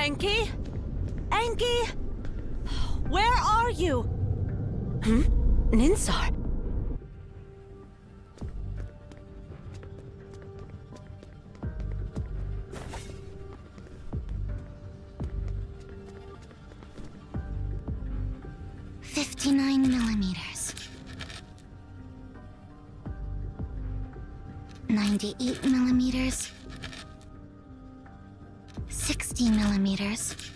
Enki? Enki? Where are you? Ninsar? $59mm. 98mm. 60mm.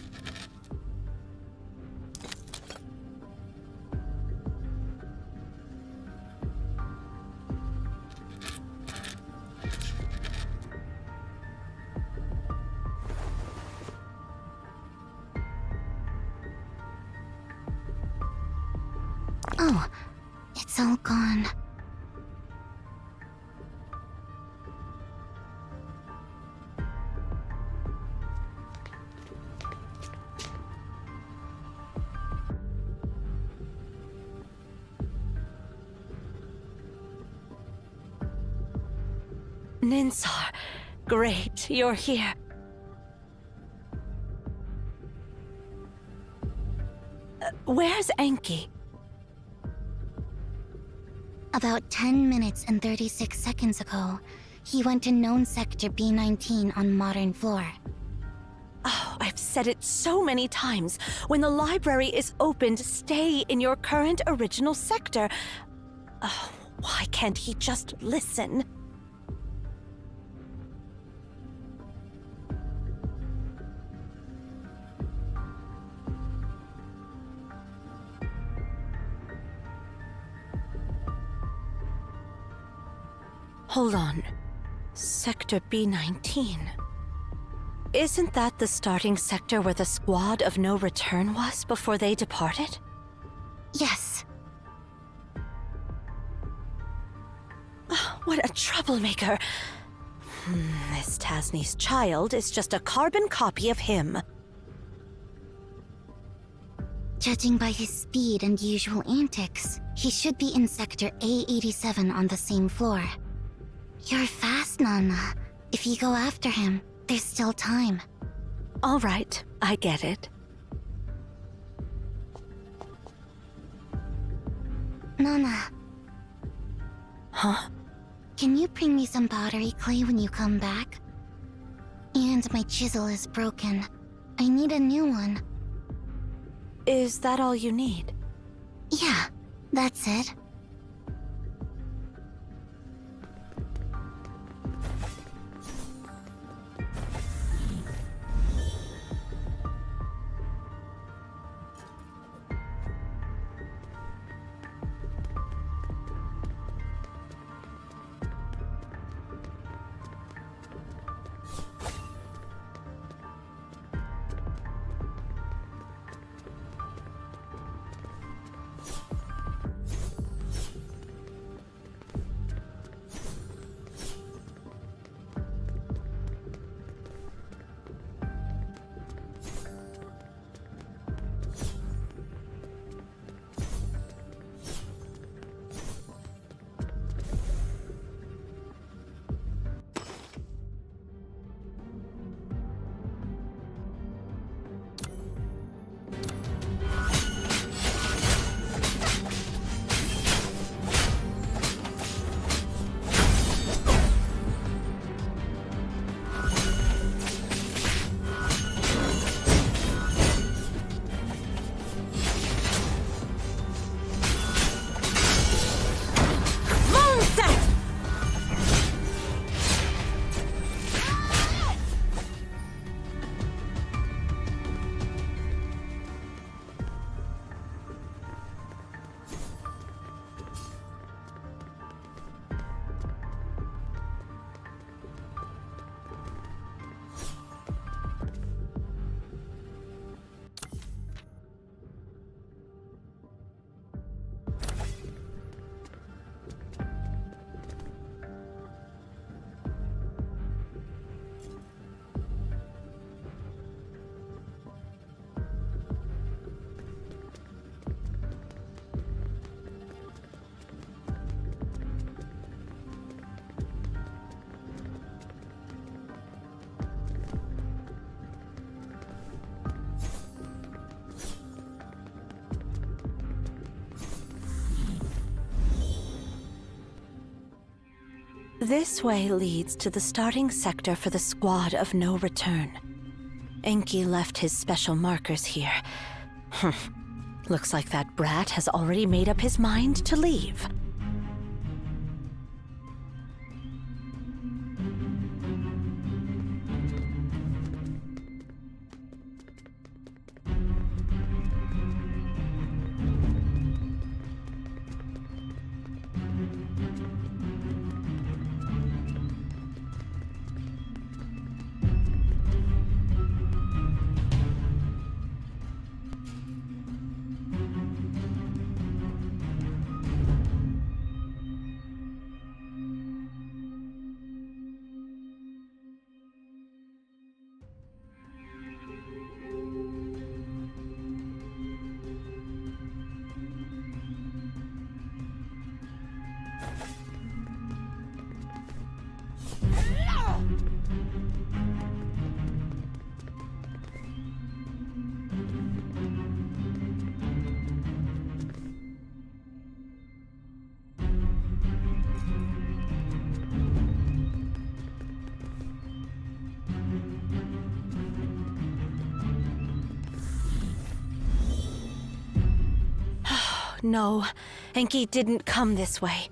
Oh, it's all gone. Ninsar, great, you're here. Where's Enki? About 10 minutes and 36 seconds ago, he went to known sector B19 on Modern Floor. Oh, I've said it so many times. When the library is opened, stay in your current original sector. Oh, why can't he just listen? Hold on. Sector B19. Isn't that the starting sector where the squad of no return was before they departed? Yes. Oh, what a troublemaker. This Tasni's child is just a carbon copy of him. Judging by his speed and usual antics, he should be in sector A87 on the same floor. You're fast, Nana. If you go after him, there's still time. All right, I get it. Nana, Huh? can you bring me some pottery clay when you come back? And my chisel is broken. I need a new one. Is that all you need? Yeah, that's it. This way leads to the starting sector for the Squad of No Return. Enki left his special markers here. Looks like that brat has already made up his mind to leave. No, Enki didn't come this way.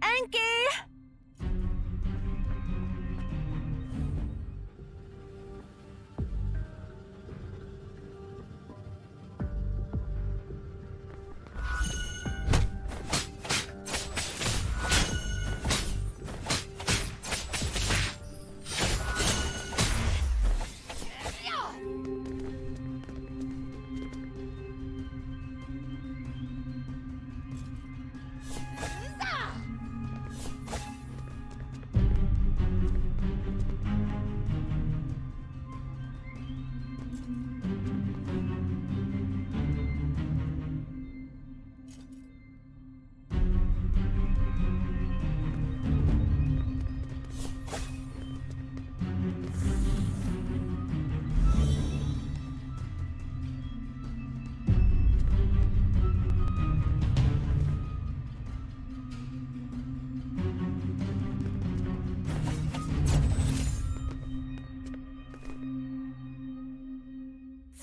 Enki!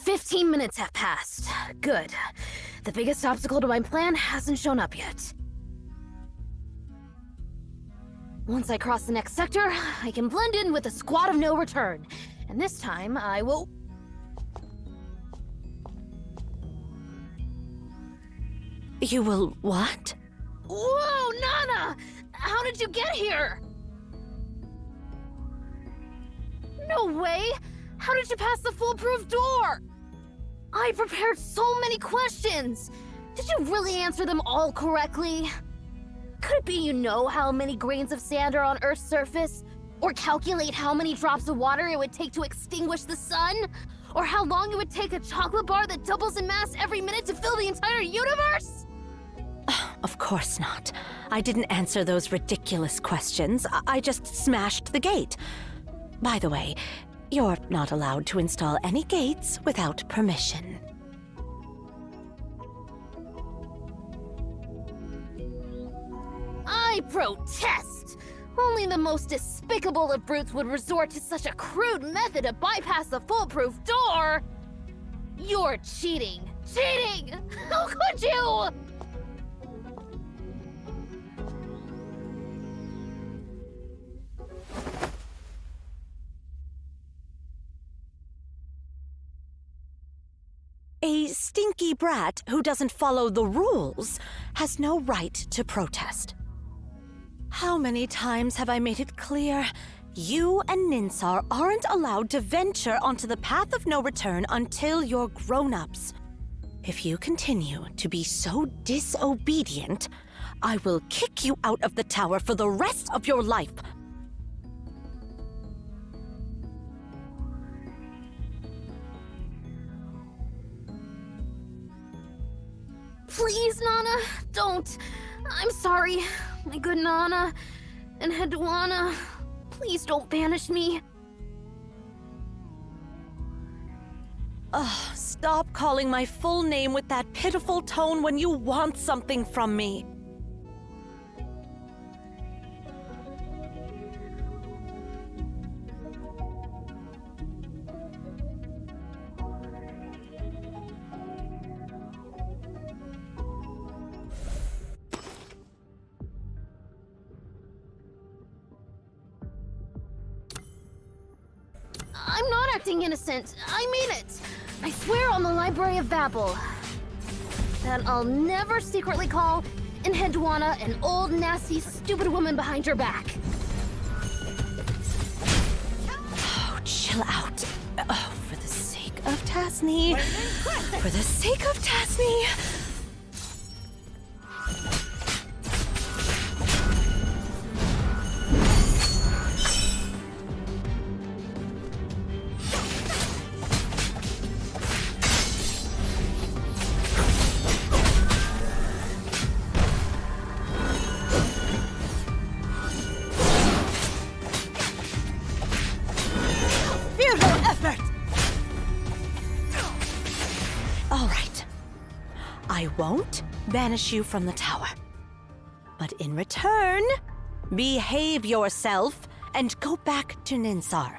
"15 minutes have passed. Good. The biggest obstacle to my plan hasn't shown up yet. Once I cross the next sector, I can blend in with the Squad of No Return. And this time, I will... You will what? Whoa, Nana! How did you get here? No way! How did you pass the foolproof door? I prepared so many questions! Did you really answer them all correctly? Could it be you know how many grains of sand are on Earth's surface? Or calculate how many drops of water it would take to extinguish the sun? Or how long it would take a chocolate bar that doubles in mass every minute to fill the entire universe? Of course not. I didn't answer those ridiculous questions. I just smashed the gate. By the way, you're not allowed to install any gates without permission. I protest! Only the most despicable of brutes would resort to such a crude method to bypass the foolproof door! You're cheating! Cheating! How could you? A stinky brat who doesn't follow the rules has no right to protest. How many times have I made it clear? You and Ninsar aren't allowed to venture onto the path of no return until you're grown-ups. If you continue to be so disobedient, I will kick you out of the tower for the rest of your life. Please, Nana, don't. I'm sorry, my good Nana. And Hedwana, please don't banish me. Ugh, stop calling my full name with that pitiful tone when you want something from me. I'm not acting innocent. I mean it. I swear on the Library of Babel that I'll never secretly call Enheduanna an old, nasty, stupid woman behind your back. Oh, chill out. Oh, for the sake of Tasni. For the sake of Tasni. All right. I won't banish you from the tower. But in return, behave yourself and go back to Ninsar.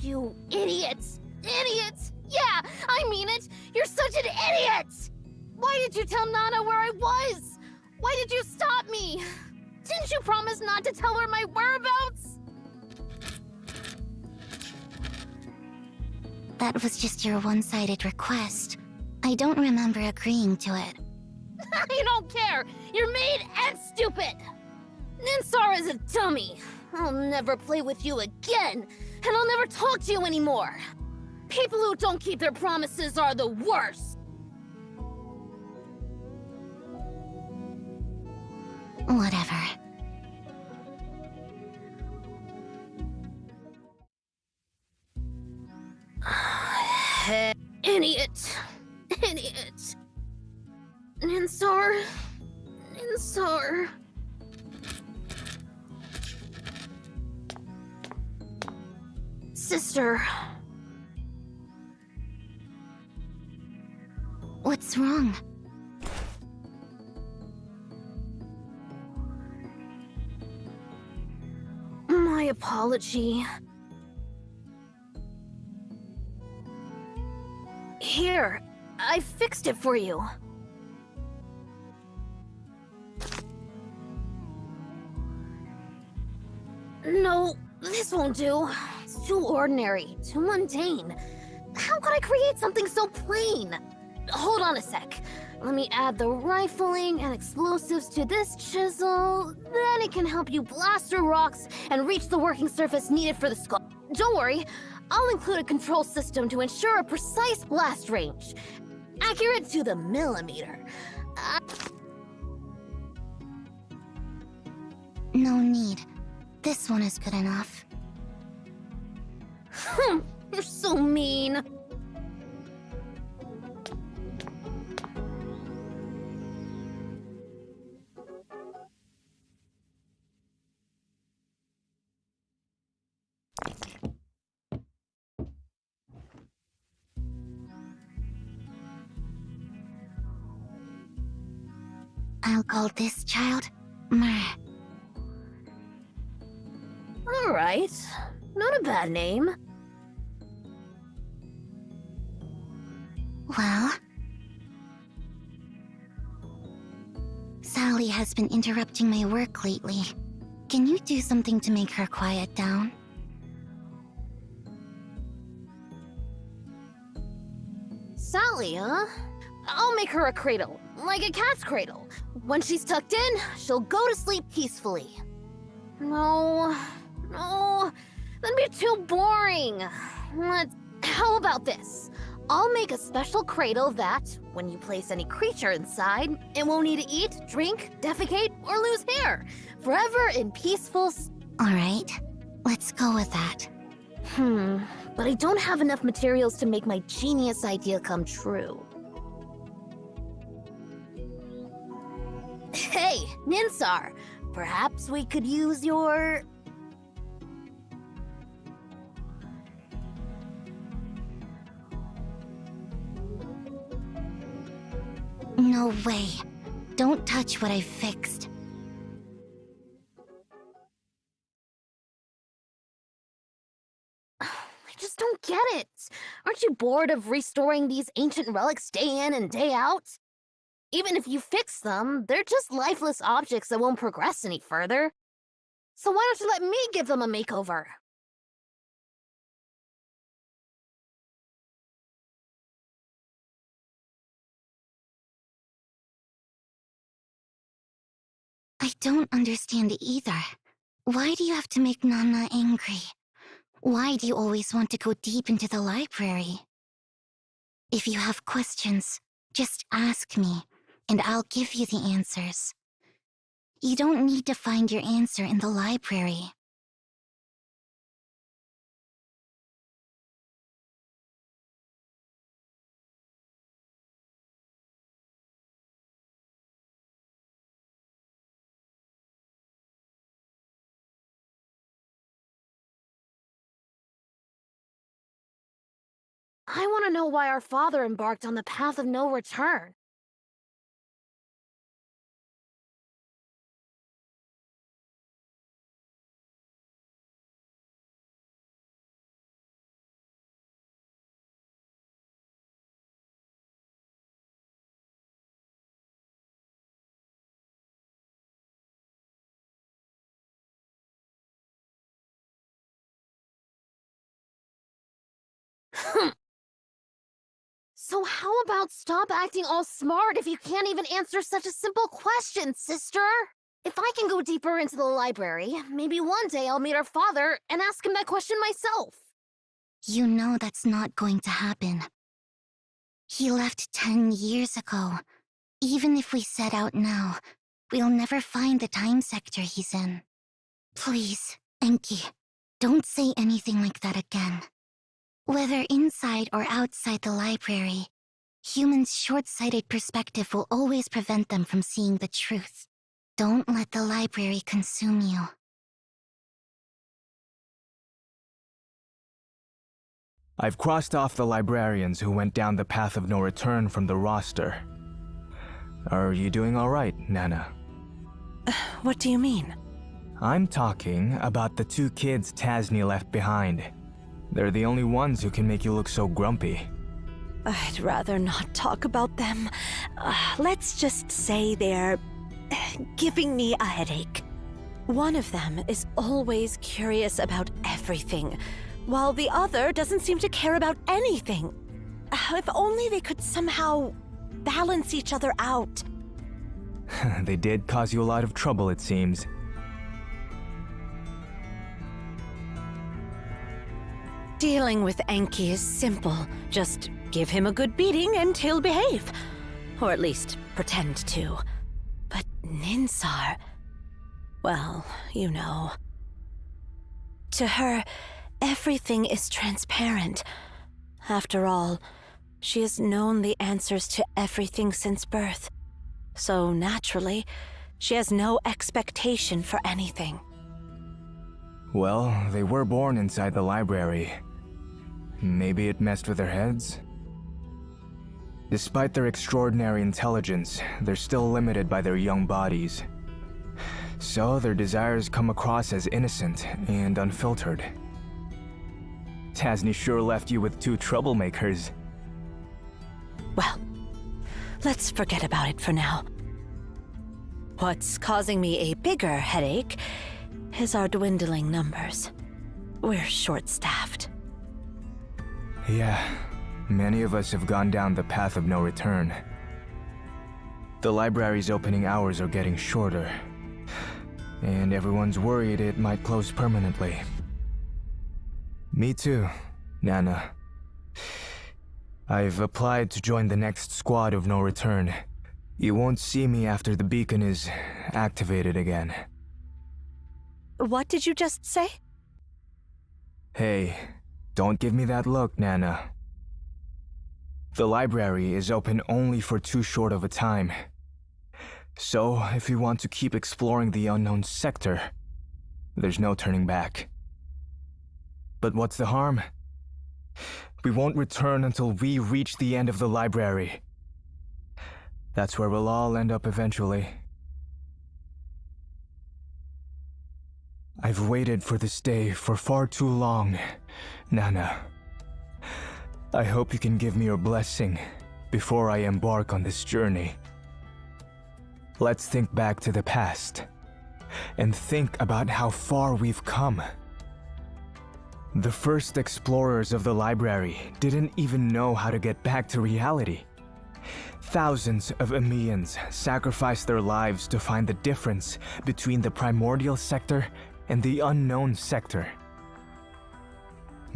You idiots! Idiots! Yeah, I mean it! You're such an idiot! Why did you tell Nana where I was? Why did you stop me? Didn't you promise not to tell her my whereabouts? That was just your one-sided request. I don't remember agreeing to it. I don't care! You're made and stupid! Ninsar is a dummy. I'll never play with you again, and I'll never talk to you anymore. People who don't keep their promises are the worst. Whatever. Idiot. Idiot. Ninsar. Ninsar. Sister. What's wrong? My apology. Here, I fixed it for you. No, this won't do. It's too ordinary, too mundane. How could I create something so plain? Hold on a sec. Let me add the rifling and explosives to this chisel. Then it can help you blast through rocks and reach the working surface needed for the skull. Don't worry, I'll include a control system to ensure a precise blast range. Accurate to the millimeter. No need. This one is good enough. You're so mean. I'll call this child Mer. Alright, not a bad name. Well? Sally has been interrupting my work lately. Can you do something to make her quiet down? Sally, huh? I'll make her a cradle, like a cat's cradle. When she's tucked in, she'll go to sleep peacefully. No, that'd be too boring. How about this? I'll make a special cradle that, when you place any creature inside, it won't need to eat, drink, defecate, or lose hair. Forever in peaceful... Alright, let's go with that. But I don't have enough materials to make my genius idea come true. Hey, Ninsar, perhaps we could use your... No way. Don't touch what I've fixed. I just don't get it. Aren't you bored of restoring these ancient relics day in and day out? Even if you fix them, they're just lifeless objects that won't progress any further. So why don't you let me give them a makeover? I don't understand either. Why do you have to make Nana angry? Why do you always want to go deep into the library? If you have questions, just ask me, and I'll give you the answers. You don't need to find your answer in the library. I want to know why our father embarked on the path of no return. So how about stop acting all smart if you can't even answer such a simple question, sister? If I can go deeper into the library, maybe one day I'll meet our father and ask him that question myself. You know that's not going to happen. He left 10 years ago. Even if we set out now, we'll never find the time sector he's in. Please, Enki, don't say anything like that again. Whether inside or outside the library, humans' short-sighted perspective will always prevent them from seeing the truth. Don't let the library consume you. I've crossed off the librarians who went down the path of no return from the roster. Are you doing all right, Nana? What do you mean? I'm talking about the two kids Tasni left behind. They're the only ones who can make you look so grumpy. I'd rather not talk about them. Let's just say they're giving me a headache. One of them is always curious about everything, while the other doesn't seem to care about anything. If only they could somehow balance each other out. They did cause you a lot of trouble, it seems. Dealing with Enki is simple. Just give him a good beating and he'll behave. Or at least pretend to. But Ninsar... well, you know. To her, everything is transparent. After all, she has known the answers to everything since birth. So naturally, she has no expectation for anything. Well, they were born inside the library. Maybe it messed with their heads? Despite their extraordinary intelligence, they're still limited by their young bodies. So their desires come across as innocent and unfiltered. Tasni sure left you with two troublemakers. Well, let's forget about it for now. What's causing me a bigger headache is our dwindling numbers. We're short-staffed. Yeah, many of us have gone down the path of no return. The library's opening hours are getting shorter, and everyone's worried it might close permanently. Me too, Nana. I've applied to join the next squad of no return. You won't see me after the beacon is activated again. What did you just say? Hey, don't give me that look, Nana. The library is open only for too short of a time. So, if you want to keep exploring the unknown sector, there's no turning back. But what's the harm? We won't return until we reach the end of the library. That's where we'll all end up eventually. I've waited for this day for far too long, Nana. I hope you can give me your blessing before I embark on this journey. Let's think back to the past, and think about how far we've come. The first explorers of the library didn't even know how to get back to reality. Thousands of Emians sacrificed their lives to find the difference between the primordial sector and the unknown sector.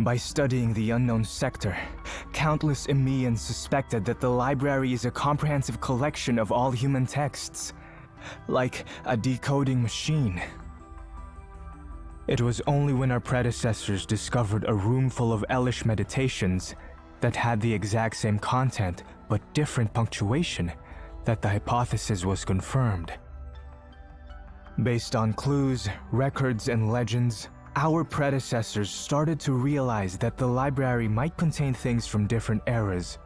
By studying the unknown sector, countless Emians suspected that the library is a comprehensive collection of all human texts, like a decoding machine. It was only when our predecessors discovered a room full of Elish meditations that had the exact same content but different punctuation that the hypothesis was confirmed. Based on clues, records, and legends, our predecessors started to realize that the library might contain things from different eras.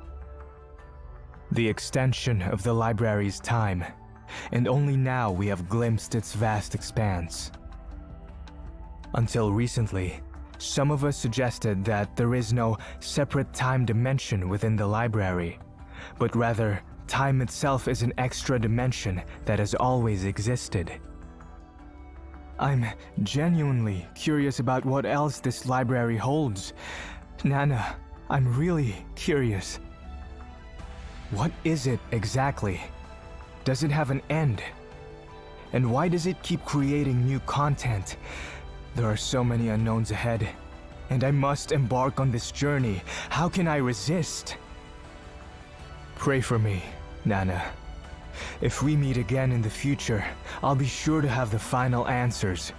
The extension of the library's time, and only now we have glimpsed its vast expanse. Until recently, some of us suggested that there is no separate time dimension within the library, but rather, time itself is an extra dimension that has always existed. I'm genuinely curious about what else this library holds. Nana, I'm really curious. What is it exactly? Does it have an end? And why does it keep creating new content? There are so many unknowns ahead, and I must embark on this journey. How can I resist? Pray for me, Nana. If we meet again in the future, I'll be sure to have the final answers.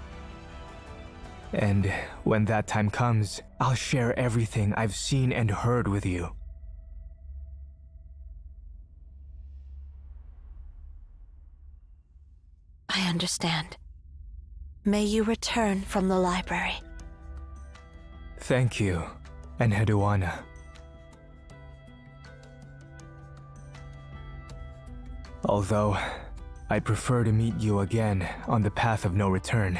And when that time comes, I'll share everything I've seen and heard with you. I understand. May you return from the library. Thank you, Enheduanna. Although, I'd prefer to meet you again on the path of no return,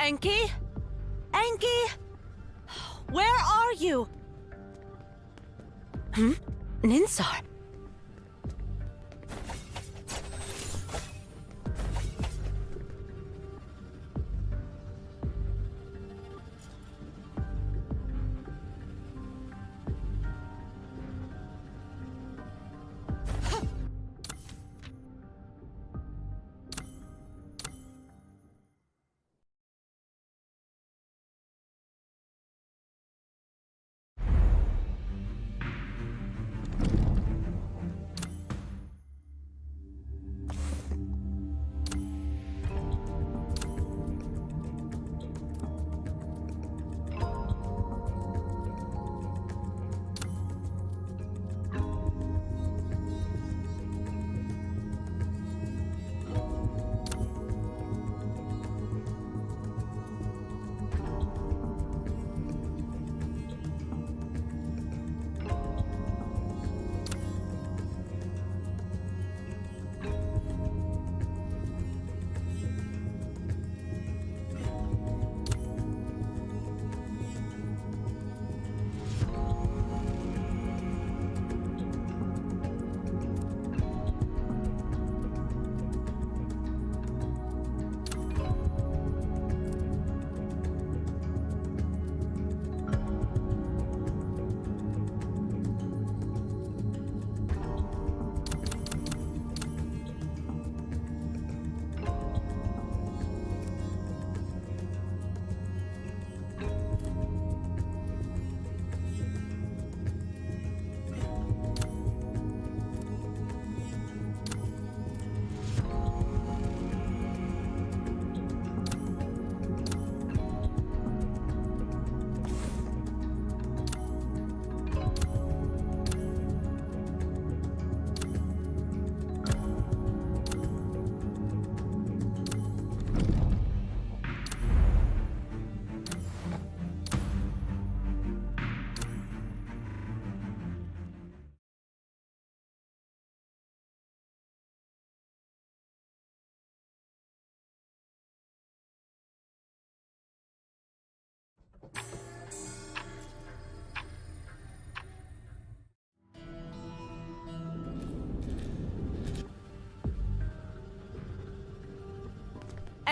Enki? Enki? Where are you? Ninsar?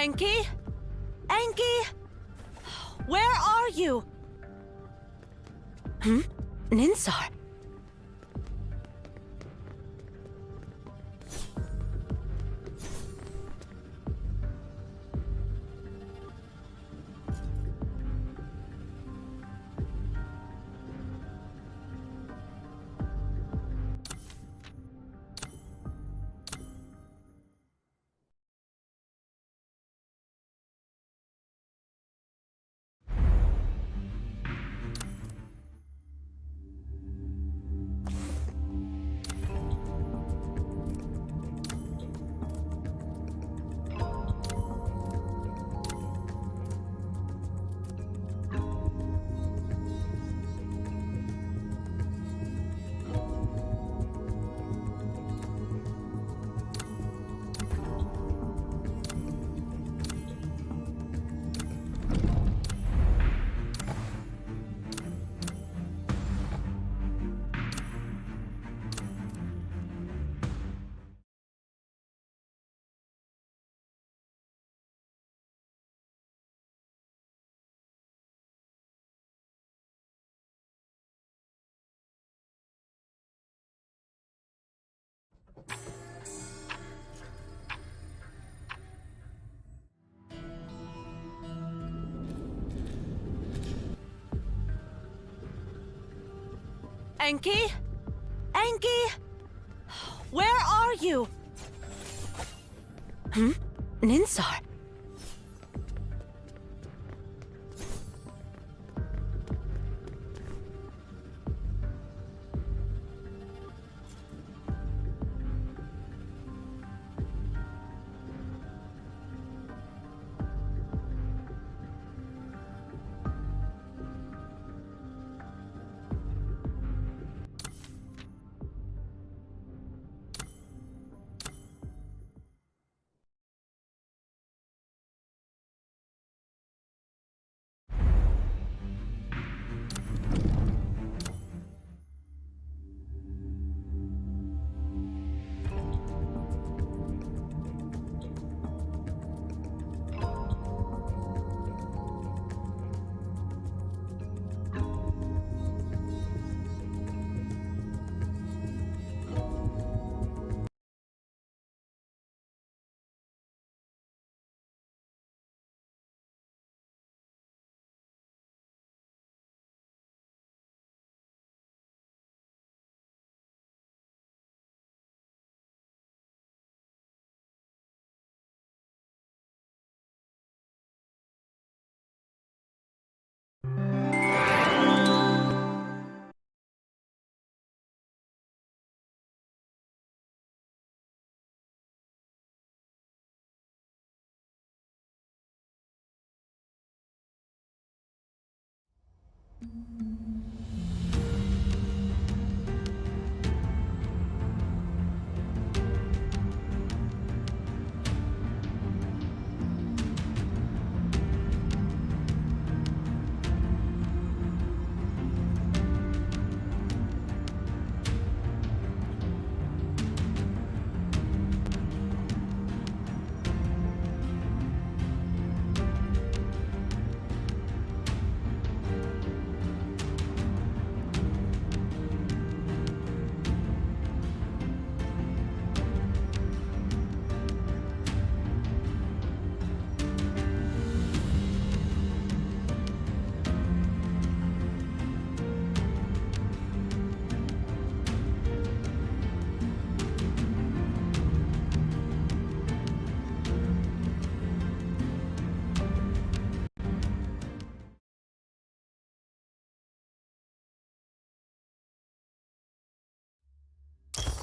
Enki? Enki? Where are you? Ninsar? Enki? Enki? Where are you? Ninsar?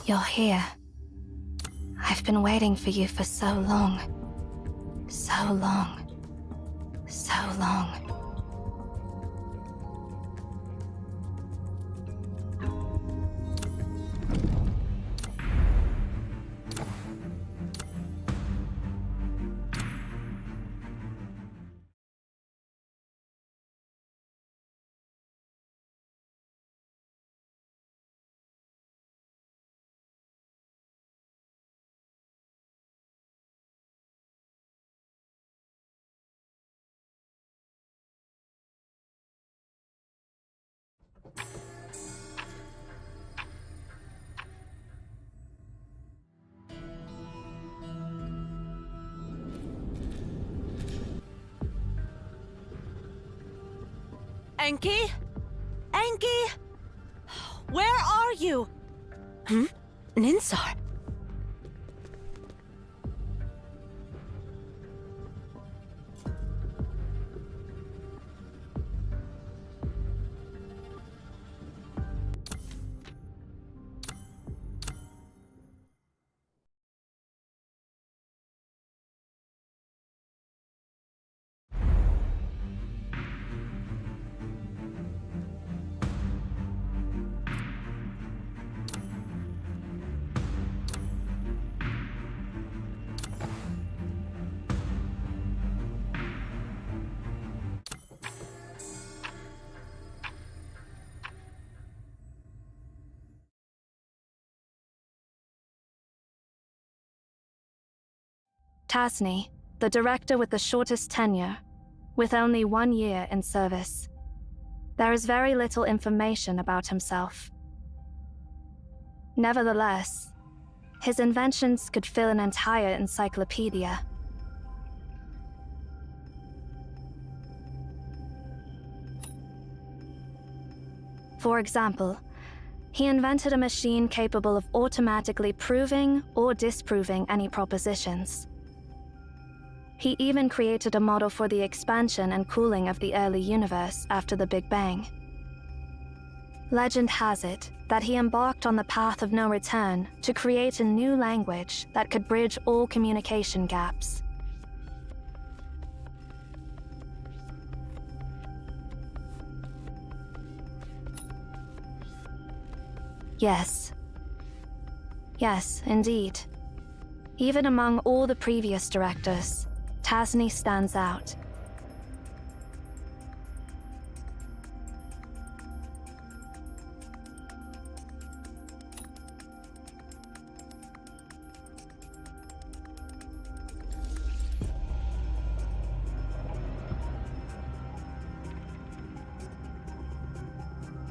You're here. I've been waiting for you for so long. So long. So long. Enki? Enki? Where are you? Ninsar? Tasni, the director with the shortest tenure, with only 1 year in service. There is very little information about himself. Nevertheless, his inventions could fill an entire encyclopedia. For example, he invented a machine capable of automatically proving or disproving any propositions. He even created a model for the expansion and cooling of the early universe after the Big Bang. Legend has it that he embarked on the path of no return to create a new language that could bridge all communication gaps. Yes. Yes, indeed. Even among all the previous directors, Tasni stands out.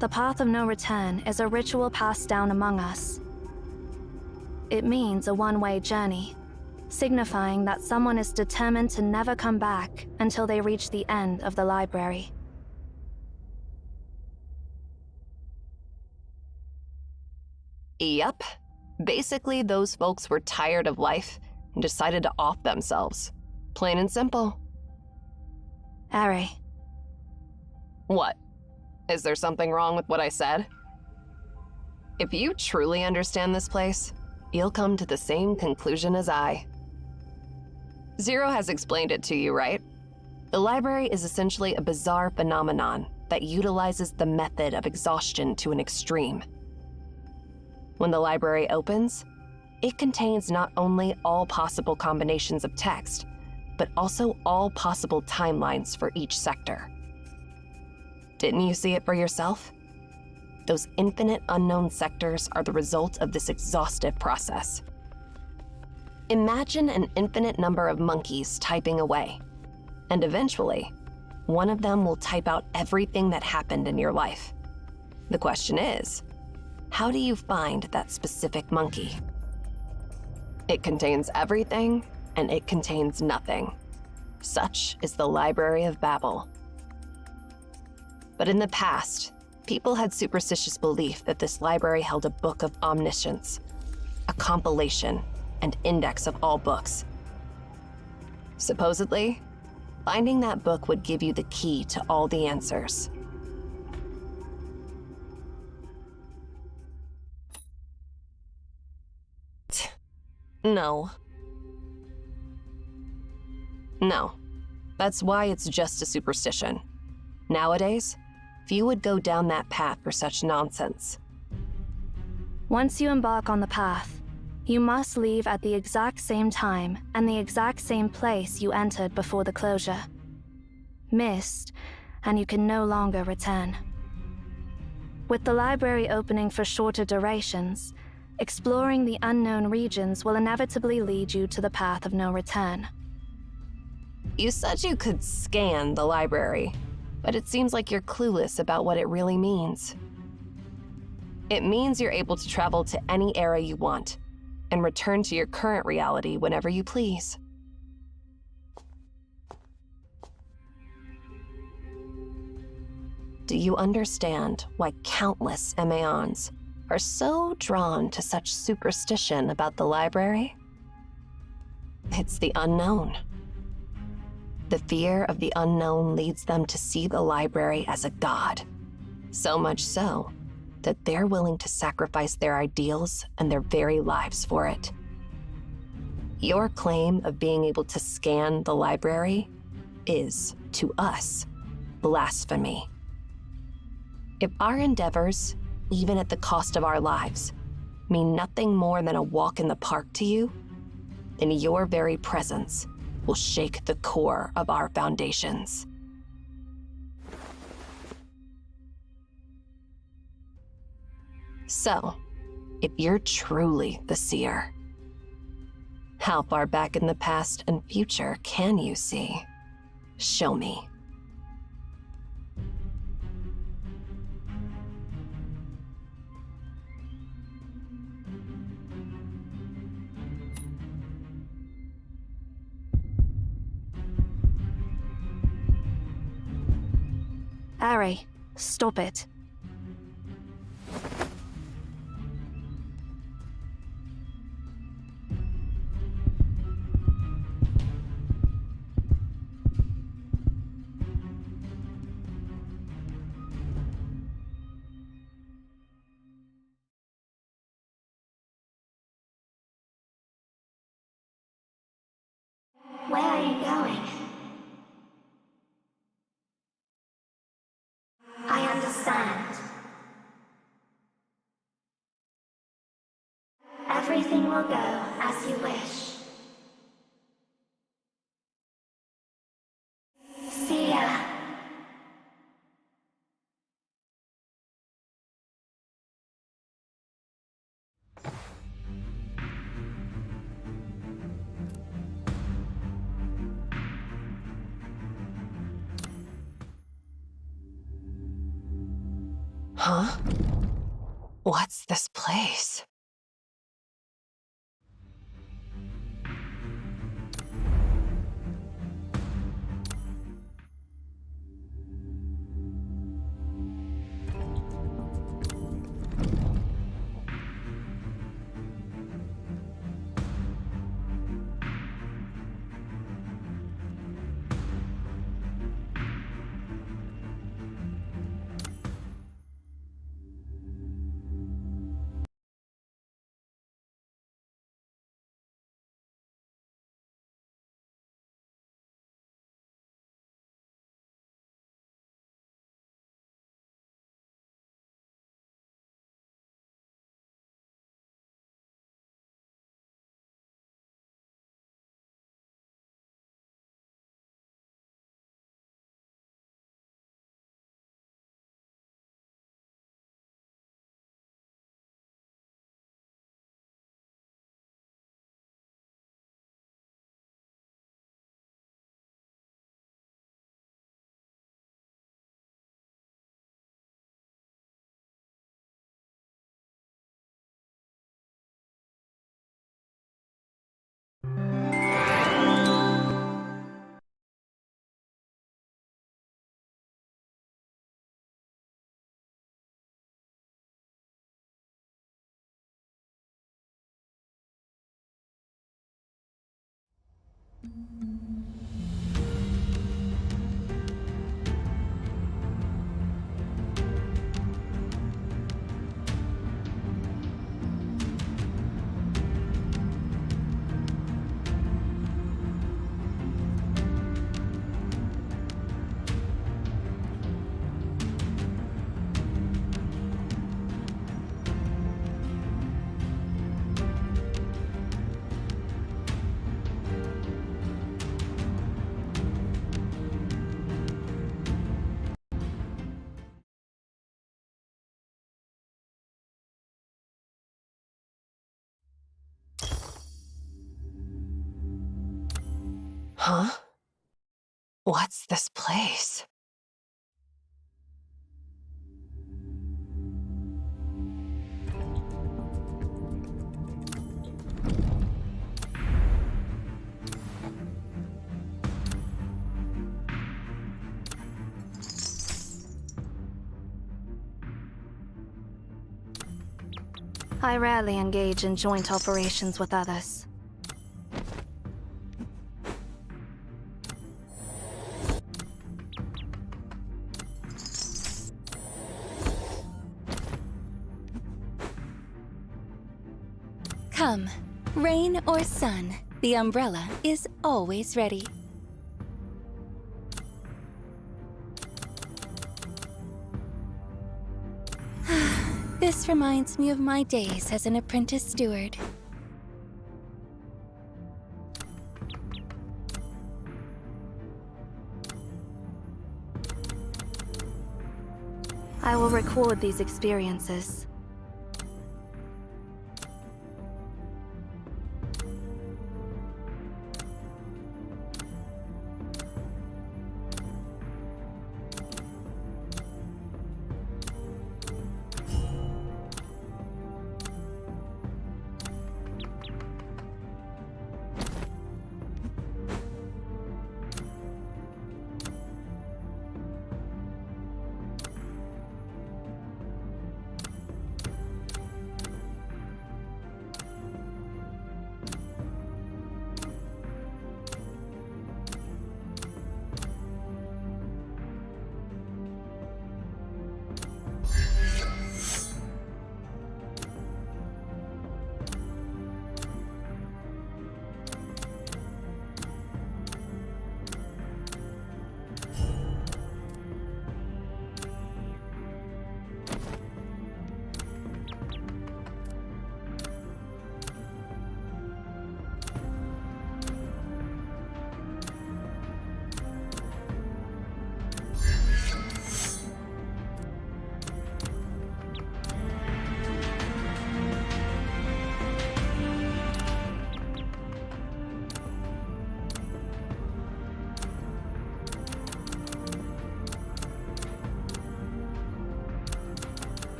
The Path of No Return is a ritual passed down among us. It means a one-way journey, signifying that someone is determined to never come back until they reach the end of the library. Yep. Basically, those folks were tired of life and decided to off themselves. Plain and simple. Ari. What? Is there something wrong with what I said? If you truly understand this place, you'll come to the same conclusion as I. Zero has explained it to you, right? The library is essentially a bizarre phenomenon that utilizes the method of exhaustion to an extreme. When the library opens, it contains not only all possible combinations of text, but also all possible timelines for each sector. Didn't you see it for yourself? Those infinite unknown sectors are the result of this exhaustive process. Imagine an infinite number of monkeys typing away, and eventually, one of them will type out everything that happened in your life. The question is, how do you find that specific monkey? It contains everything, and it contains nothing. Such is the Library of Babel. But in the past, people had superstitious belief that this library held a book of omniscience, a compilation and index of all books. Supposedly, finding that book would give you the key to all the answers. No. No. That's why it's just a superstition. Nowadays, few would go down that path for such nonsense. Once you embark on the path, you must leave at the exact same time and the exact same place you entered before the closure. Missed, and you can no longer return. With the library opening for shorter durations, exploring the unknown regions will inevitably lead you to the path of no return. You said you could scan the library, but it seems like you're clueless about what it really means. It means you're able to travel to any era you want and return to your current reality whenever you please. Do you understand why countless Emaons are so drawn to such superstition about the library? It's the unknown. The fear of the unknown leads them to see the library as a god. So much so that they're willing to sacrifice their ideals and their very lives for it. Your claim of being able to scan the library is, to us, blasphemy. If our endeavors, even at the cost of our lives, mean nothing more than a walk in the park to you, then your very presence will shake the core of our foundations. So, if you're truly the seer, how far back in the past and future can you see? Show me. Ari, stop it. Where are you going? I understand. Everything will go as you wish. See ya. Huh? What's this place? Huh? What's this place? I rarely engage in joint operations with others. Come, rain or sun, the umbrella is always ready. This reminds me of my days as an apprentice steward. I will record these experiences.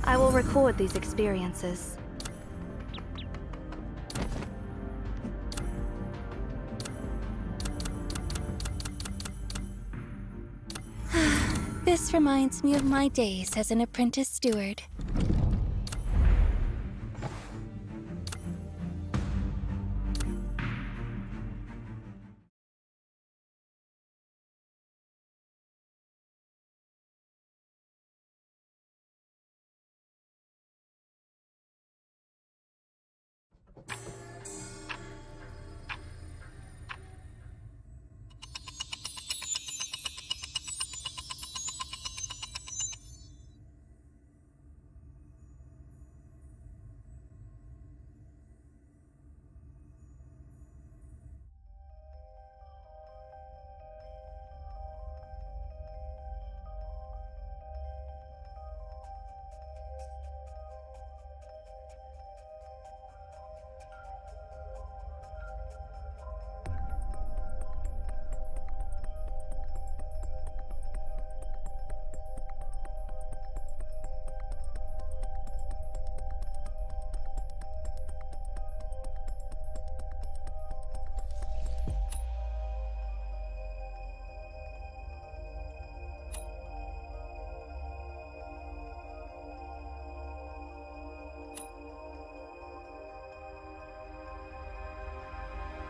I will record these experiences. This reminds me of my days as an apprentice steward.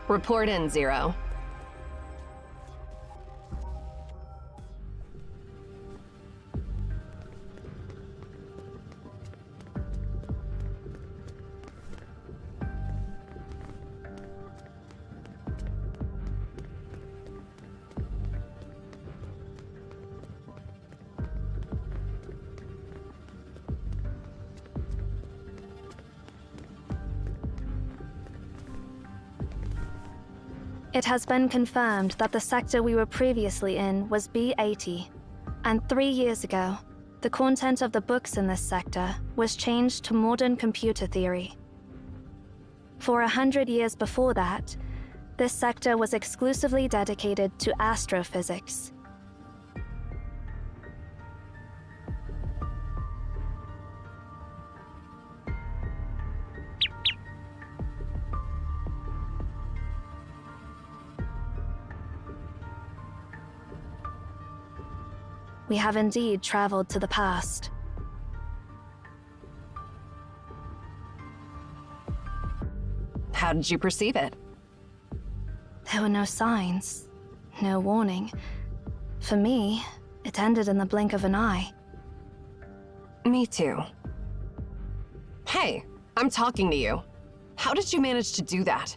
Report in, Zero. It has been confirmed that the sector we were previously in was B80, and 3 years ago, the content of the books in this sector was changed to modern computer theory. For 100 years before that, this sector was exclusively dedicated to astrophysics. We have indeed traveled to the past. How did you perceive it? There were no signs, no warning. For me, it ended in the blink of an eye. Me too. Hey, I'm talking to you. How did you manage to do that?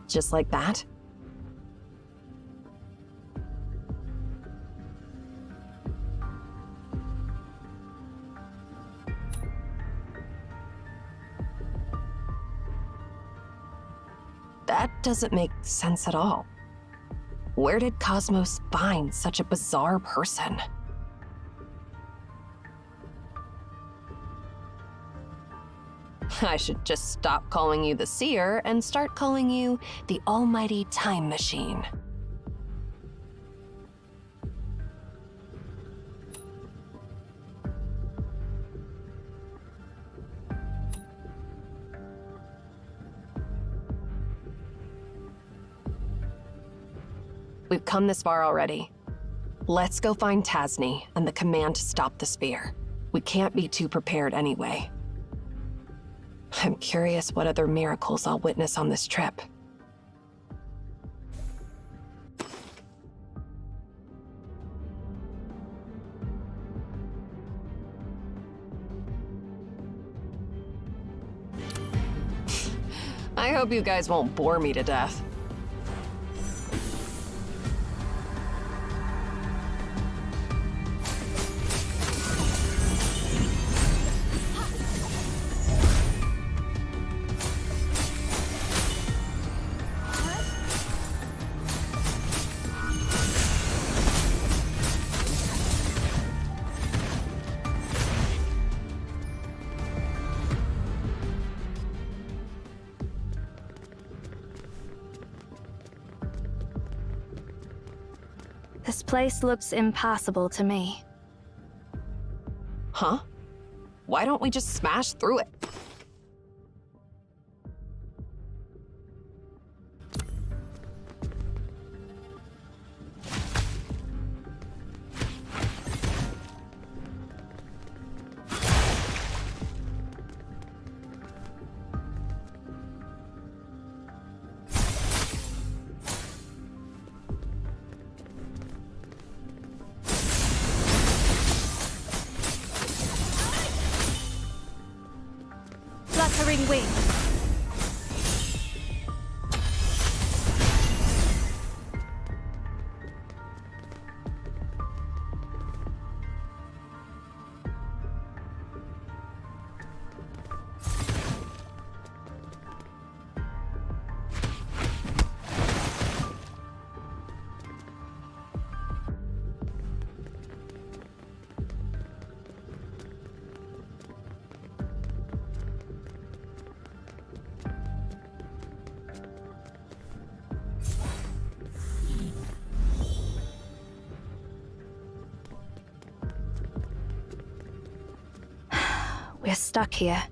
Just like that? That doesn't make sense at all. Where did Cosmos find such a bizarre person? I should just stop calling you the Seer and start calling you the Almighty Time Machine. We've come this far already. Let's go find Tasni and the command to stop the sphere. We can't be too prepared anyway. I'm curious what other miracles I'll witness on this trip. I hope you guys won't bore me to death. This place looks impassable to me. Huh? Why don't we just smash through it? Fluttering wings. We're stuck here.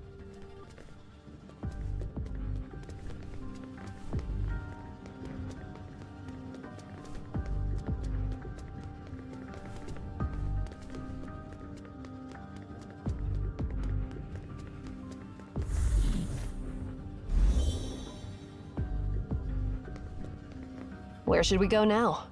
Where should we go now?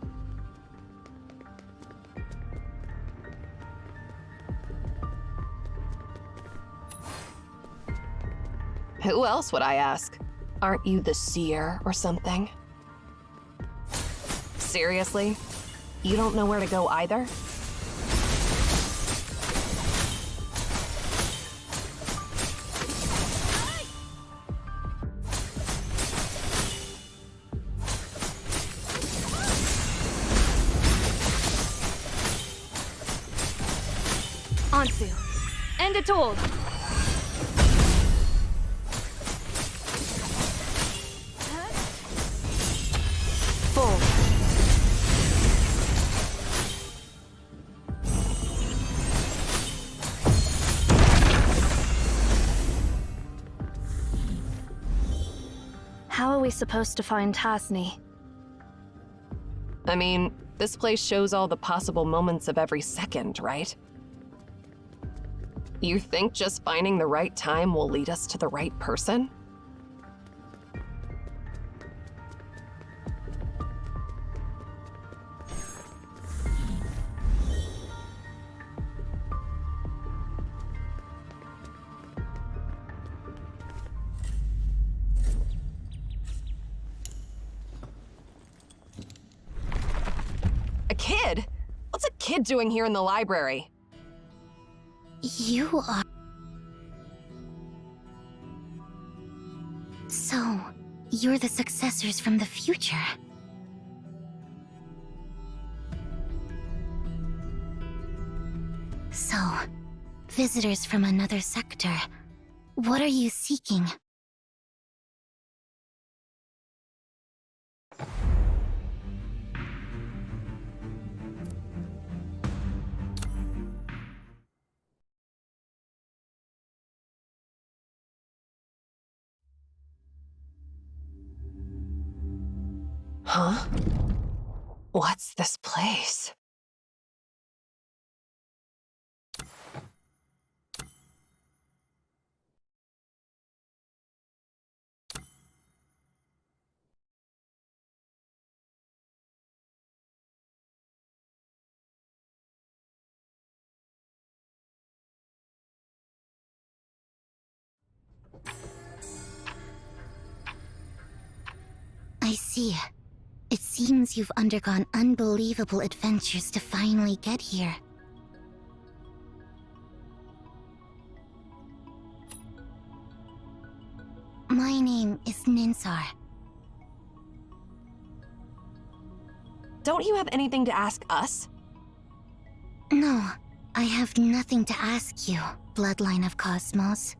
Who else would I ask? Aren't you the seer or something? Seriously? You don't know where to go either? Ansu, end it all! Fall. How are we supposed to find Tasni? I mean, this place shows all the possible moments of every second, right? You think just finding the right time will lead us to the right person? A kid? What's a kid doing here in the library? You are... So, you're the successors from the future. So, visitors from another sector. What are you seeking? Huh? What's this place? I see. It seems you've undergone unbelievable adventures to finally get here. My name is Ninsar. Don't you have anything to ask us? No, I have nothing to ask you, Bloodline of Cosmos.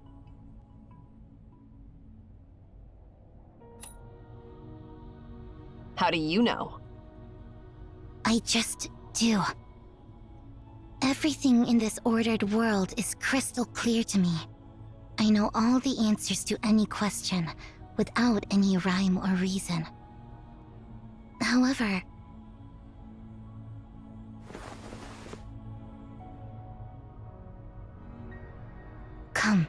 How do you know? I just do. Everything in this ordered world is crystal clear to me. I know all the answers to any question, without any rhyme or reason. However, come.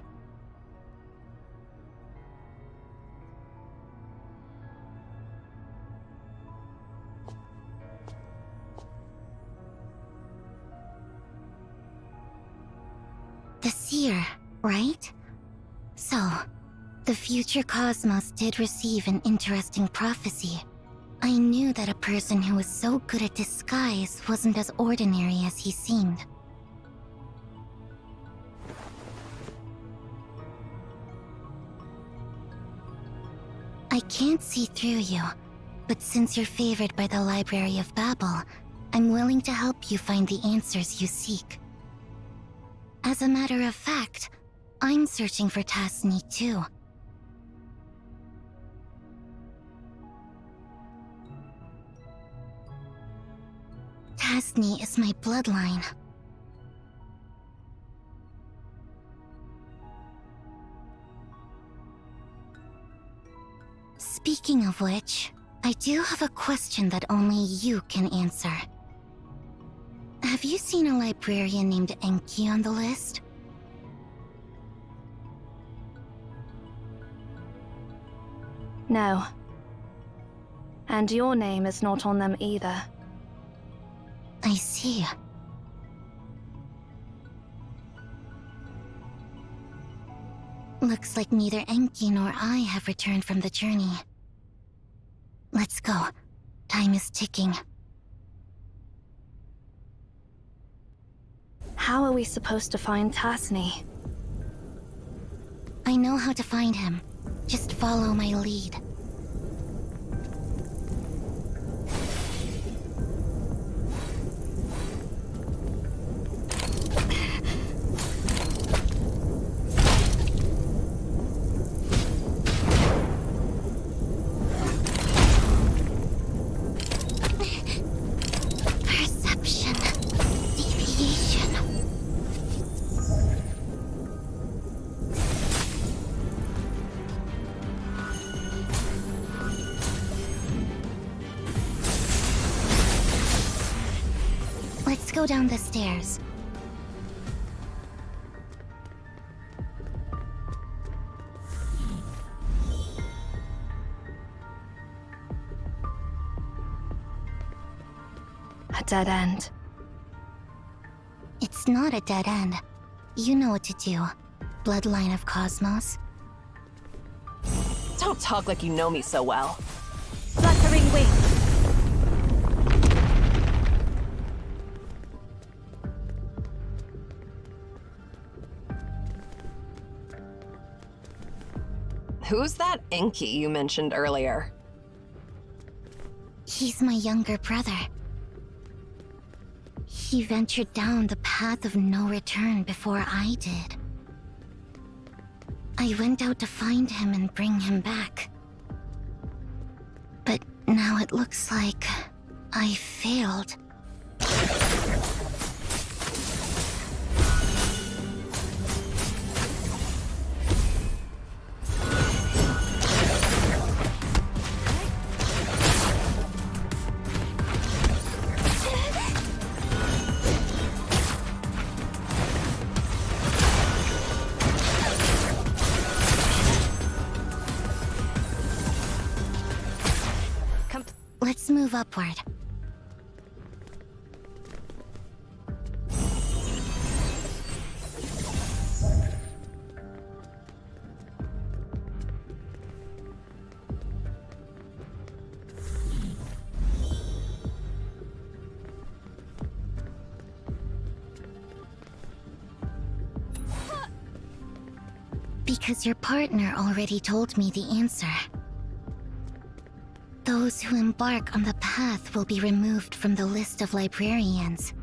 The Seer, right? So, the future Cosmos did receive an interesting prophecy. I knew that a person who was so good at disguise wasn't as ordinary as he seemed. I can't see through you, but since you're favored by the Library of Babel, I'm willing to help you find the answers you seek. As a matter of fact, I'm searching for Tasni too. Tasni is my bloodline. Speaking of which, I do have a question that only you can answer. Have you seen a librarian named Enki on the list? No. And your name is not on them either. I see. Looks like neither Enki nor I have returned from the journey. Let's go. Time is ticking. How are we supposed to find Tasni? I know how to find him. Just follow my lead. Perception. Deviation. Let's go down the stairs. A dead end. It's not a dead end. You know what to do. Bloodline of Cosmos. Don't talk like you know me so well. Fluttering wings. Who's that Enki you mentioned earlier? He's my younger brother. He ventured down the path of no return before I did. I went out to find him and bring him back. But now it looks like I failed. Let's move upward. Because your partner already told me the answer. Those who embark on the path will be removed from the list of librarians.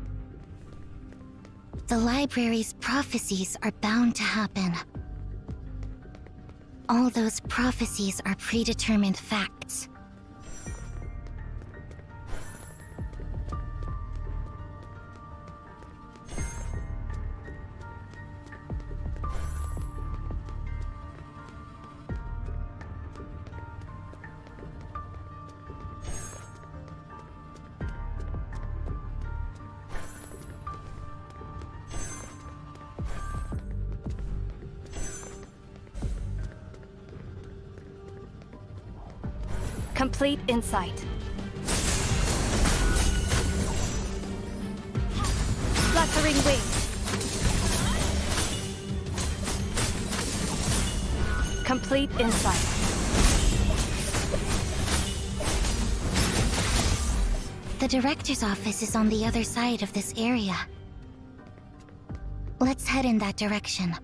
The library's prophecies are bound to happen. All those prophecies are predetermined facts. Complete insight. Fluttering wings. Complete insight. The director's office is on the other side of this area. Let's head in that direction.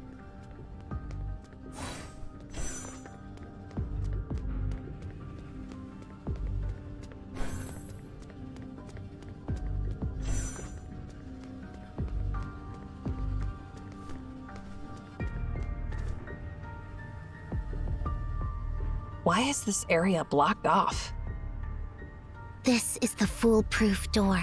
Why is this area blocked off? This is the foolproof door.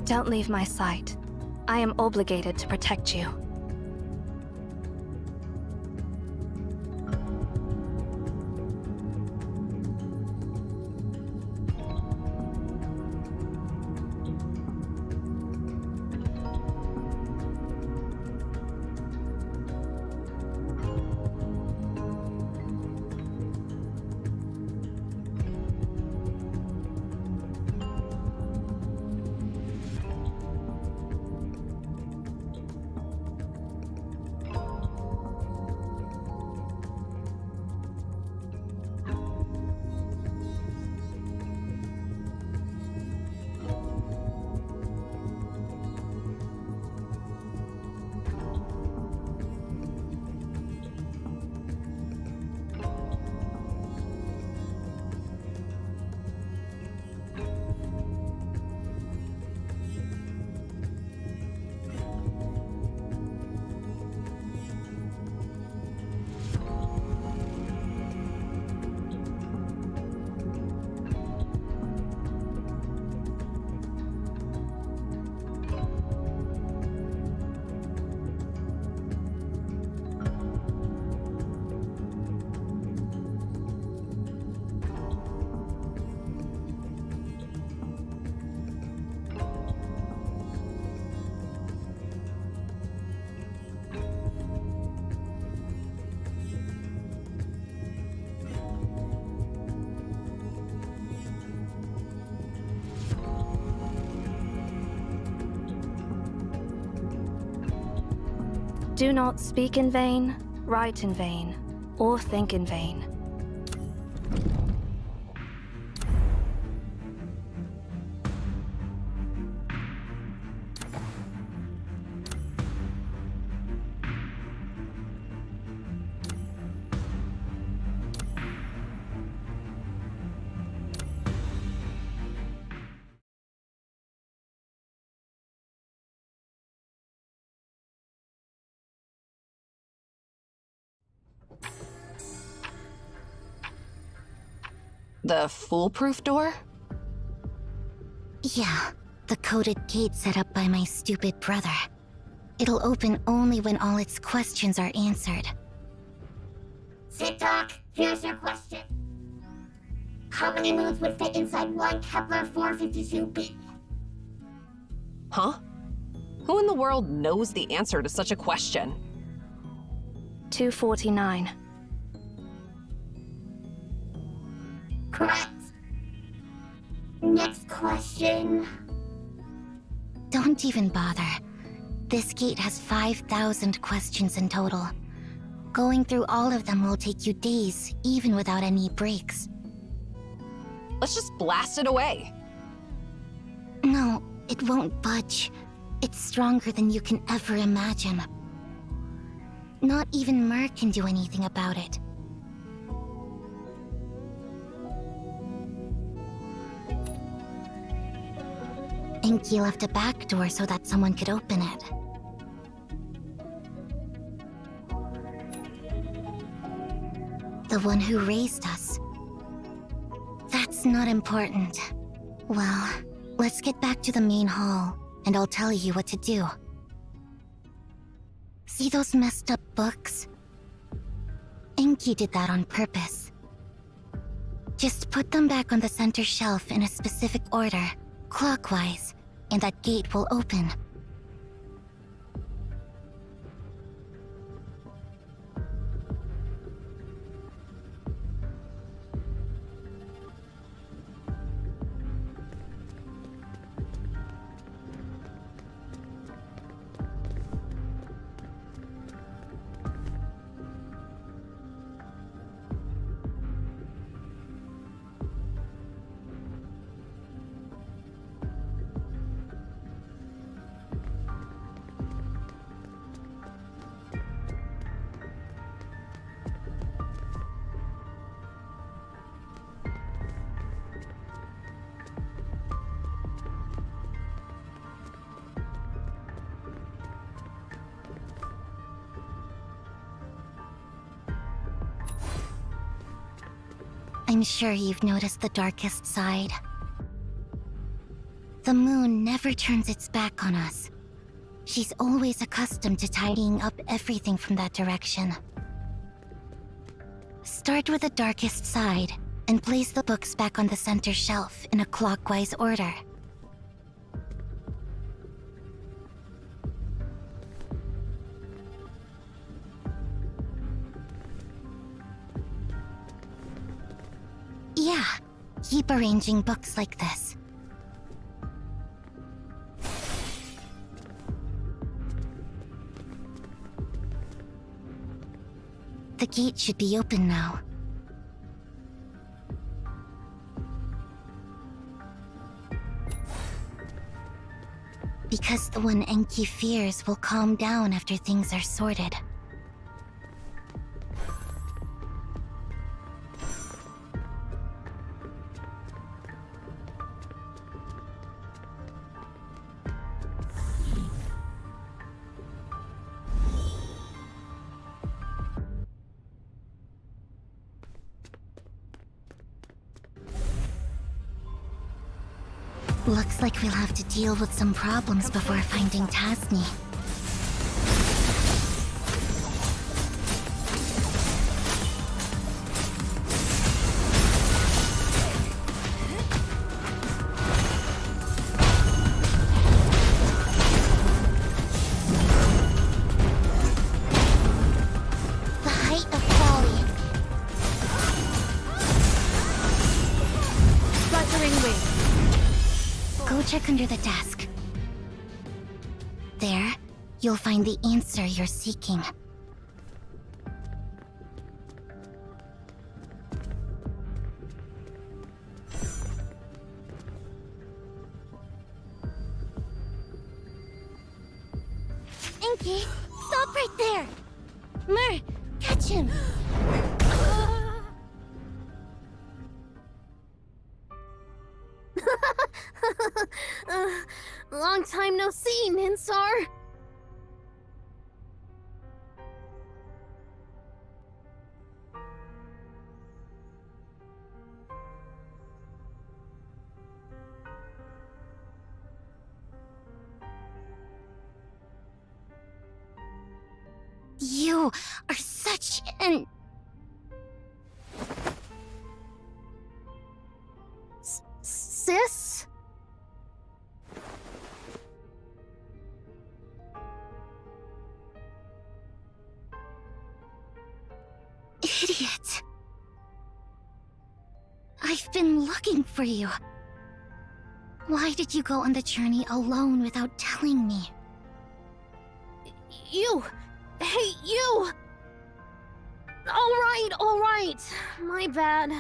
Don't leave my sight. I am obligated to protect you. Do not speak in vain, write in vain, or think in vain. The foolproof door? Yeah, the coded gate set up by my stupid brother. It'll open only when all its questions are answered. Sit, Doc. Here's your question. How many moons would fit inside one Kepler 452b? Huh? Who in the world knows the answer to such a question? 249. Correct. Next question. Don't even bother. This gate has 5,000 questions in total. Going through all of them will take you days, even without any breaks. Let's just blast it away. No, it won't budge. It's stronger than you can ever imagine. Not even Mer can do anything about it. Enki left a back door so that someone could open it. The one who raised us. That's not important. Well, let's get back to the main hall, and I'll tell you what to do. See those messed up books? Enki did that on purpose. Just put them back on the center shelf in a specific order, clockwise, and that gate will open. I'm sure you've noticed the darkest side. The moon never turns its back on us. She's always accustomed to tidying up everything from that direction. Start with the darkest side, and place the books back on the center shelf in a clockwise order. Yeah, keep arranging books like this. The gate should be open now. Because the one Enki fears will calm down after things are sorted. Looks like we'll have to deal with some problems before finding Tasni. The height of folly. Fluttering wing. Go check under the desk. There, you'll find the answer you're seeking. Enki, stop right there! Mer, catch him! Long time no see, Ninsar. You are such an... Sis? Idiot. I've been looking for you. Why did you go on the journey alone without telling me? You! Hey, you! All right. My bad.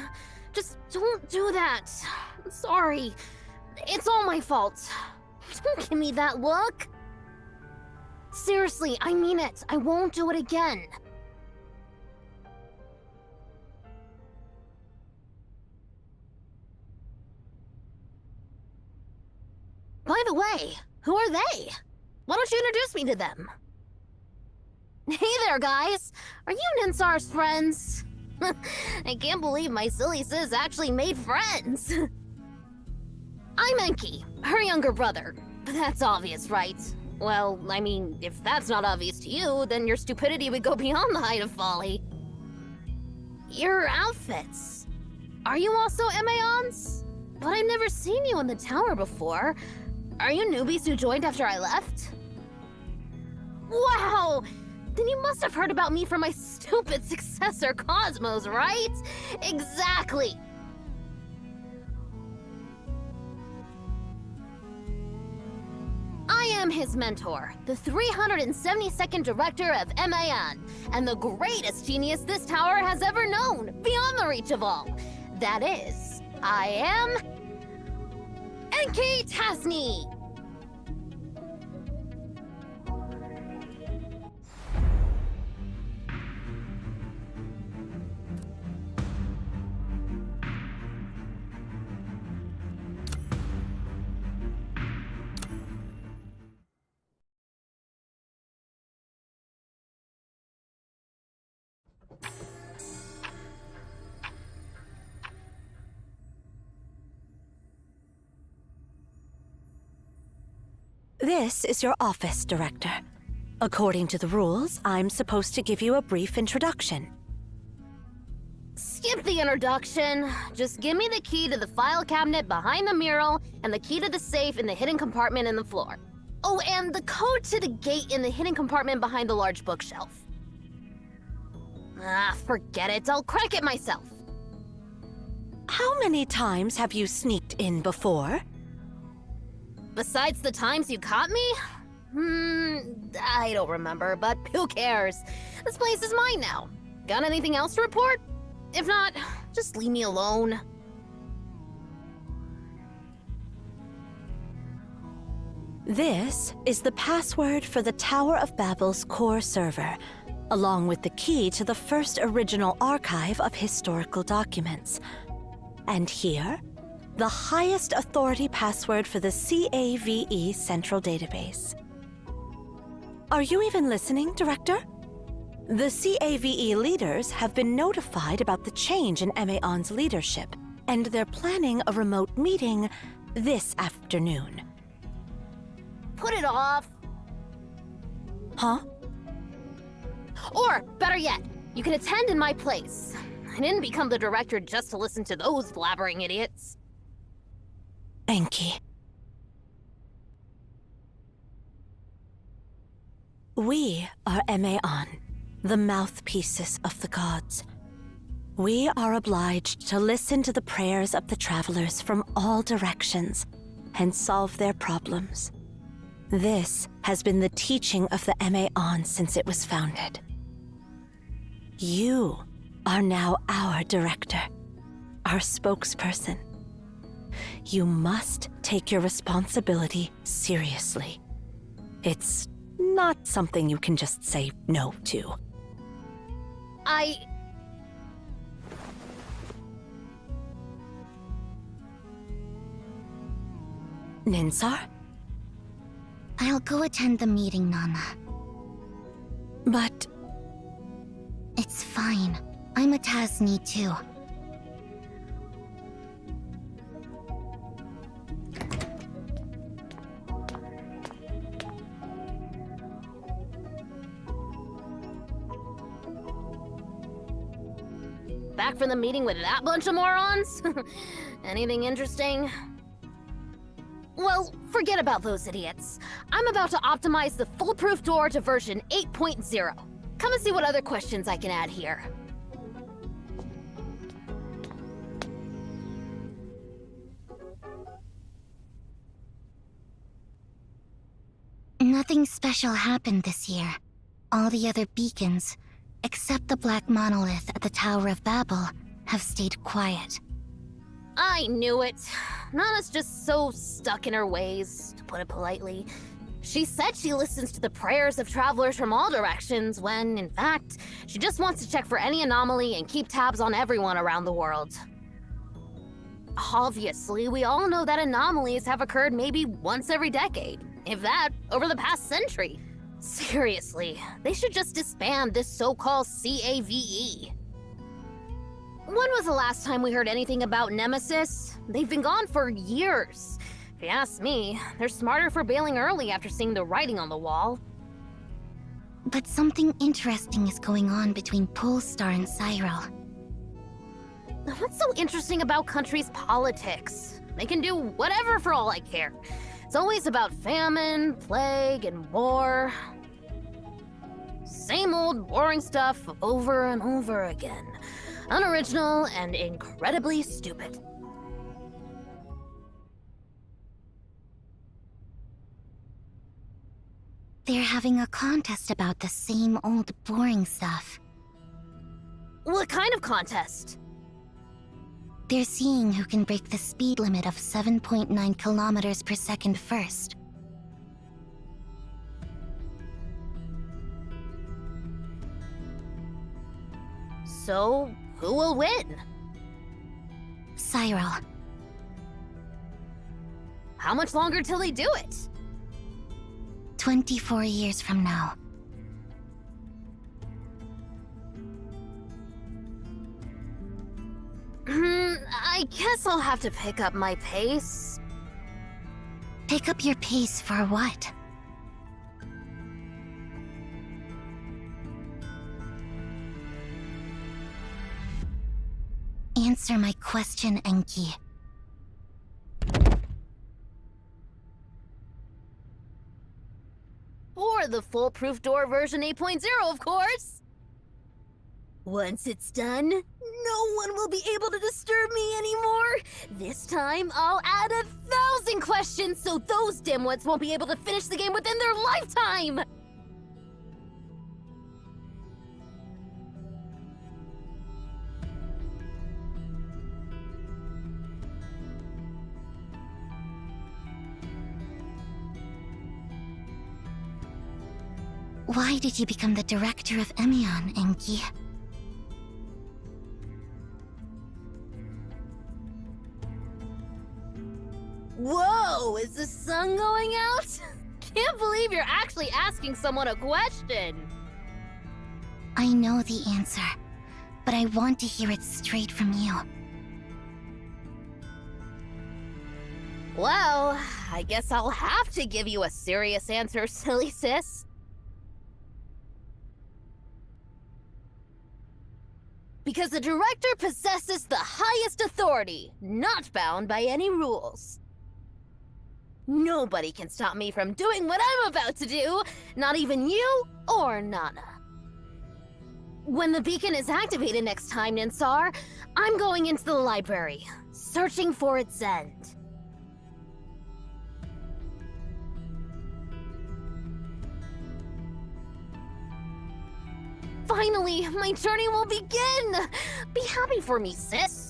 Just don't do that. Sorry. It's all my fault. Don't give me that look. Seriously, I mean it. I won't do it again. By the way, who are they? Why don't you introduce me to them? Hey there, guys! Are you Ninsar's friends? I can't believe my silly sis actually made friends! I'm Enki, her younger brother. That's obvious, right? Well, I mean, if that's not obvious to you, then your stupidity would go beyond the height of folly. Your outfits. Are you also Emaons? But I've never seen you in the tower before. Are you newbies who joined after I left? Wow! Then you must have heard about me from my stupid successor, Cosmos, right? Exactly! I am his mentor, the 372nd director of MAN, and the greatest genius this tower has ever known, beyond the reach of all. That is, I am... Enki Tasni! This is your office, Director. According to the rules, I'm supposed to give you a brief introduction. Skip the introduction. Just give me the key to the file cabinet behind the mural and the key to the safe in the hidden compartment in the floor. Oh, and the code to the gate in the hidden compartment behind the large bookshelf. Ah, forget it. I'll crack it myself. How many times have you sneaked in before? Besides the times you caught me? I don't remember, but who cares? This place is mine now. Got anything else to report? If not, just leave me alone. This is the password for the Tower of Babel's core server, along with the key to the first original archive of historical documents. And here, the highest authority password for the CAVE Central Database. Are you even listening, Director? The CAVE leaders have been notified about the change in Emeon's leadership, and they're planning a remote meeting this afternoon. Put it off. Huh? Or, better yet, you can attend in my place. I didn't become the director just to listen to those blabbering idiots. Enki. We are Emeon, the mouthpieces of the gods. We are obliged to listen to the prayers of the travelers from all directions and solve their problems. This has been the teaching of the Emeon since it was founded. You are now our director, our spokesperson. You must take your responsibility seriously. It's not something you can just say no to. Ninsar? I'll go attend the meeting, Nana. But It's fine. I'm a Tasni too. Back from the meeting with that bunch of morons? Anything interesting? Well, forget about those idiots. I'm about to optimize the foolproof door to version 8.0. Come and see what other questions I can add here. Nothing special happened this year. All the other beacons, except the black monolith at the Tower of Babel, have stayed quiet. I knew it. Nana's just so stuck in her ways, to put it politely. She said she listens to the prayers of travelers from all directions when, in fact, she just wants to check for any anomaly and keep tabs on everyone around the world. Obviously, we all know that anomalies have occurred maybe once every decade, if that, over the past century. Seriously, they should just disband this so-called CAVE. When was the last time we heard anything about Nemesis? They've been gone for years. If you ask me, they're smarter for bailing early after seeing the writing on the wall. But something interesting is going on between Polestar and Cyril. What's so interesting about countries' politics? They can do whatever for all I care. It's always about famine, plague, and war. Same old boring stuff over and over again. Unoriginal and incredibly stupid. They're having a contest about the same old boring stuff. What kind of contest? They're seeing who can break the speed limit of 7.9 kilometers per second first. So, who will win? Cyril. How much longer till they do it? 24 years from now. I guess I'll have to pick up my pace. Pick up your pace for what? Answer my question, Enki. Or the foolproof door version 8.0, of course! Once it's done, no one will be able to disturb me anymore! This time, I'll add 1,000 questions so those dimwits won't be able to finish the game within their lifetime! Why did you become the director of Emion, Enki? Whoa, is the sun going out? Can't believe you're actually asking someone a question! I know the answer, but I want to hear it straight from you. Well, I guess I'll have to give you a serious answer, silly sis. Because the director possesses the highest authority, not bound by any rules. Nobody can stop me from doing what I'm about to do, not even you or Nana. When the beacon is activated next time, Ninsar, I'm going into the library, searching for its end. Finally, my journey will begin! Be happy for me, sis!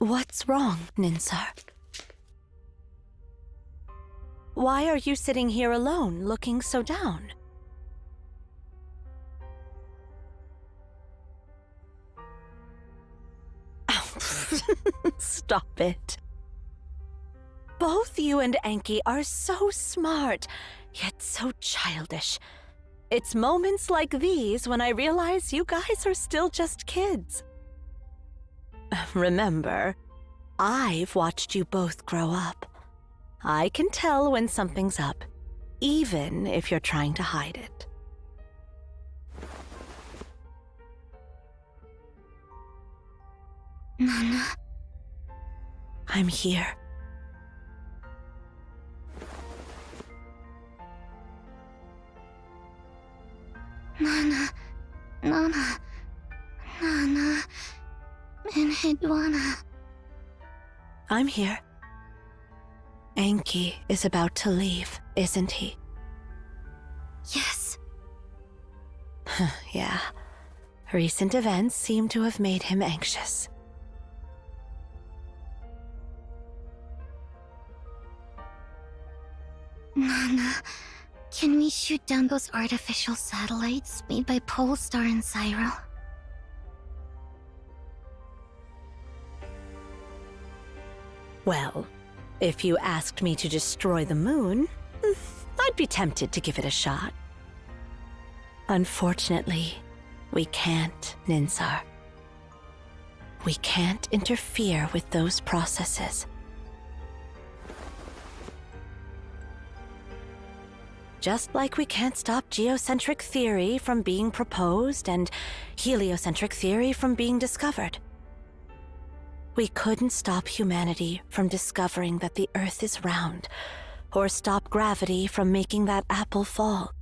What's wrong, Ninsar? Why are you sitting here alone, looking so down? Stop it. Both you and Enki are so smart, yet so childish. It's moments like these when I realize you guys are still just kids. Remember, I've watched you both grow up. I can tell when something's up, even if you're trying to hide it. Nana, I'm here. Nana, Nana, Nana, Menhidwana. I'm here. Enki is about to leave, isn't he? Yes. Yeah. Recent events seem to have made him anxious. Nana, can we shoot down those artificial satellites made by Polestar and Cyril? Well, if you asked me to destroy the moon, I'd be tempted to give it a shot. Unfortunately, we can't, Ninsar. We can't interfere with those processes. Just like we can't stop geocentric theory from being proposed and heliocentric theory from being discovered. We couldn't stop humanity from discovering that the Earth is round, or stop gravity from making that apple fall.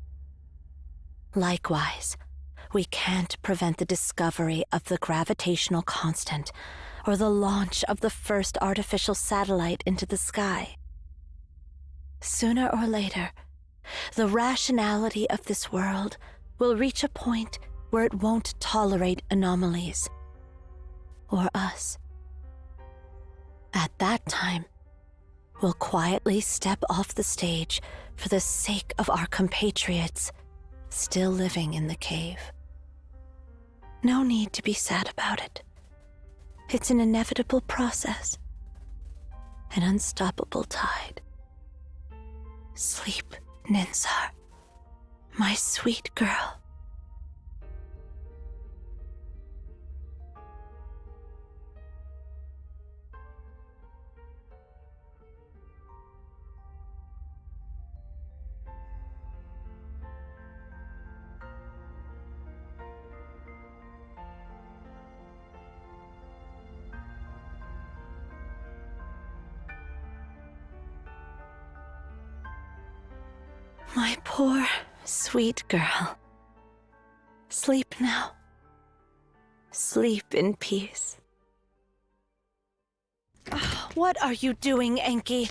Likewise, we can't prevent the discovery of the gravitational constant, or the launch of the first artificial satellite into the sky. Sooner or later, the rationality of this world will reach a point where it won't tolerate anomalies, or us. At that time, we'll quietly step off the stage for the sake of our compatriots still living in the cave. No need to be sad about it. It's an inevitable process. An unstoppable tide. Sleep, Ninsar. My sweet girl. My poor, sweet girl. Sleep now. Sleep in peace. What are you doing, Enki?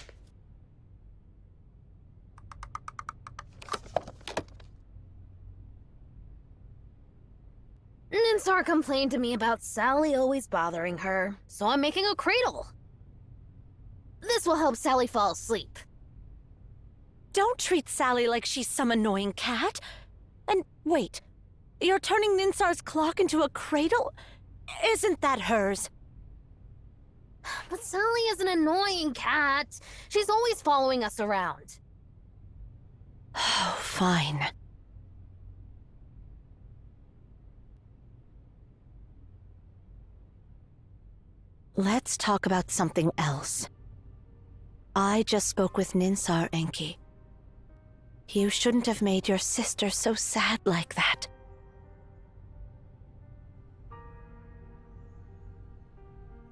Ninsar complained to me about Sally always bothering her, so I'm making a cradle. This will help Sally fall asleep. Don't treat Sally like she's some annoying cat. And wait, you're turning Ninsar's clock into a cradle? Isn't that hers? But Sally is an annoying cat. She's always following us around. Oh, fine. Let's talk about something else. I just spoke with Ninsar, Enki. You shouldn't have made your sister so sad like that.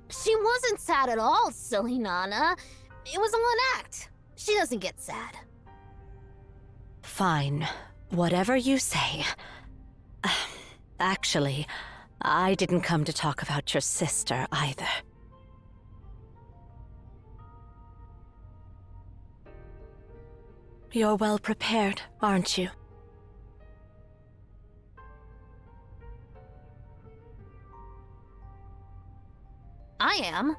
She wasn't sad at all, silly Nana. It was all an act. She doesn't get sad. Fine. Whatever you say. Actually, I didn't come to talk about your sister either. You're well prepared, aren't you? I am.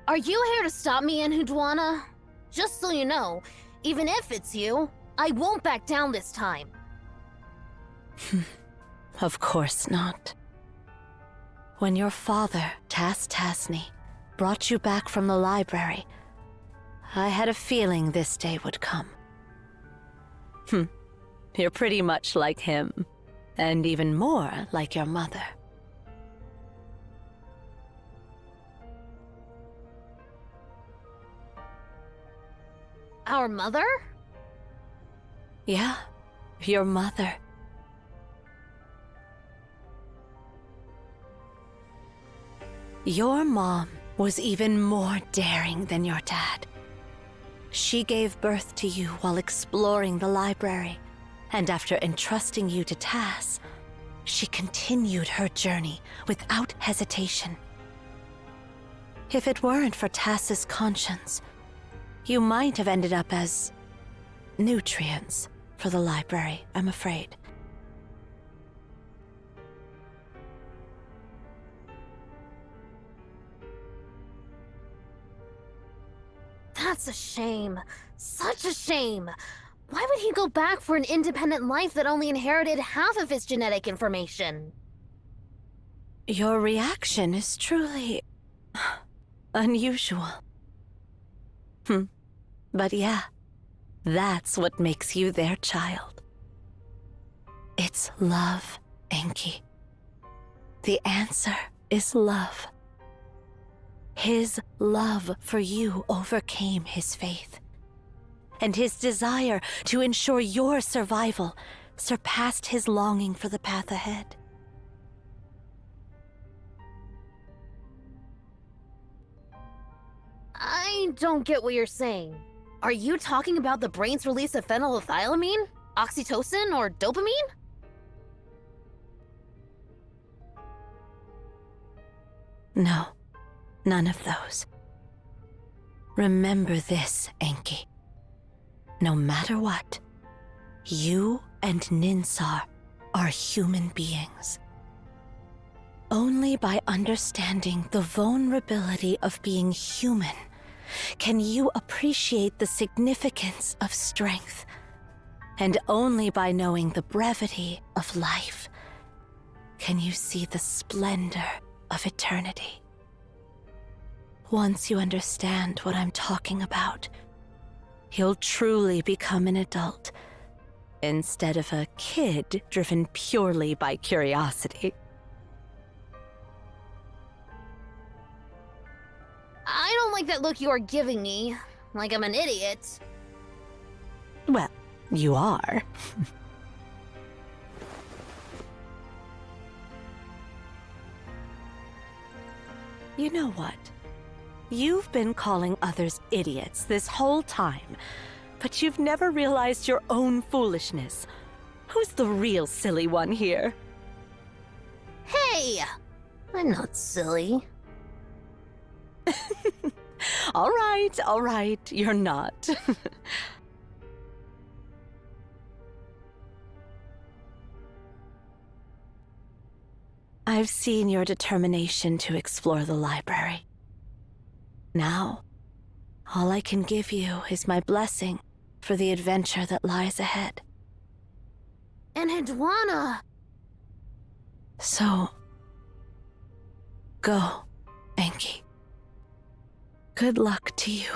Are you here to stop me, Enhudwana? Just so you know, even if it's you, I won't back down this time. Of course not. When your father, Tasney, brought you back from the library, I had a feeling this day would come. You're pretty much like him, and even more like your mother. Our mother? Yeah, your mother. Your mom was even more daring than your dad. She gave birth to you while exploring the library, and after entrusting you to Tas, she continued her journey without hesitation. If it weren't for Tas's conscience, you might have ended up as nutrients for the library, I'm afraid. That's a shame. Such a shame. Why would he go back for an independent life that only inherited half of his genetic information? Your reaction is truly unusual. But yeah, that's what makes you their child. It's love, Enki. The answer is love. His love for you overcame his faith, and his desire to ensure your survival surpassed his longing for the path ahead. I don't get what you're saying. Are you talking about the brain's release of phenylethylamine, oxytocin, or dopamine? No, none of those. Remember this, Enki. No matter what, you and Ninsar are human beings. Only by understanding the vulnerability of being human can you appreciate the significance of strength. And only by knowing the brevity of life can you see the splendor of eternity. Once you understand what I'm talking about, you'll truly become an adult instead of a kid driven purely by curiosity. I don't like that look you're giving me, like I'm an idiot. Well, you are. You know what? You've been calling others idiots this whole time, but you've never realized your own foolishness. Who's the real silly one here? Hey! I'm not silly. All right, you're not. I've seen your determination to explore the library. Now, all I can give you is my blessing for the adventure that lies ahead. And Hidwana! So, go, Enki. Good luck to you.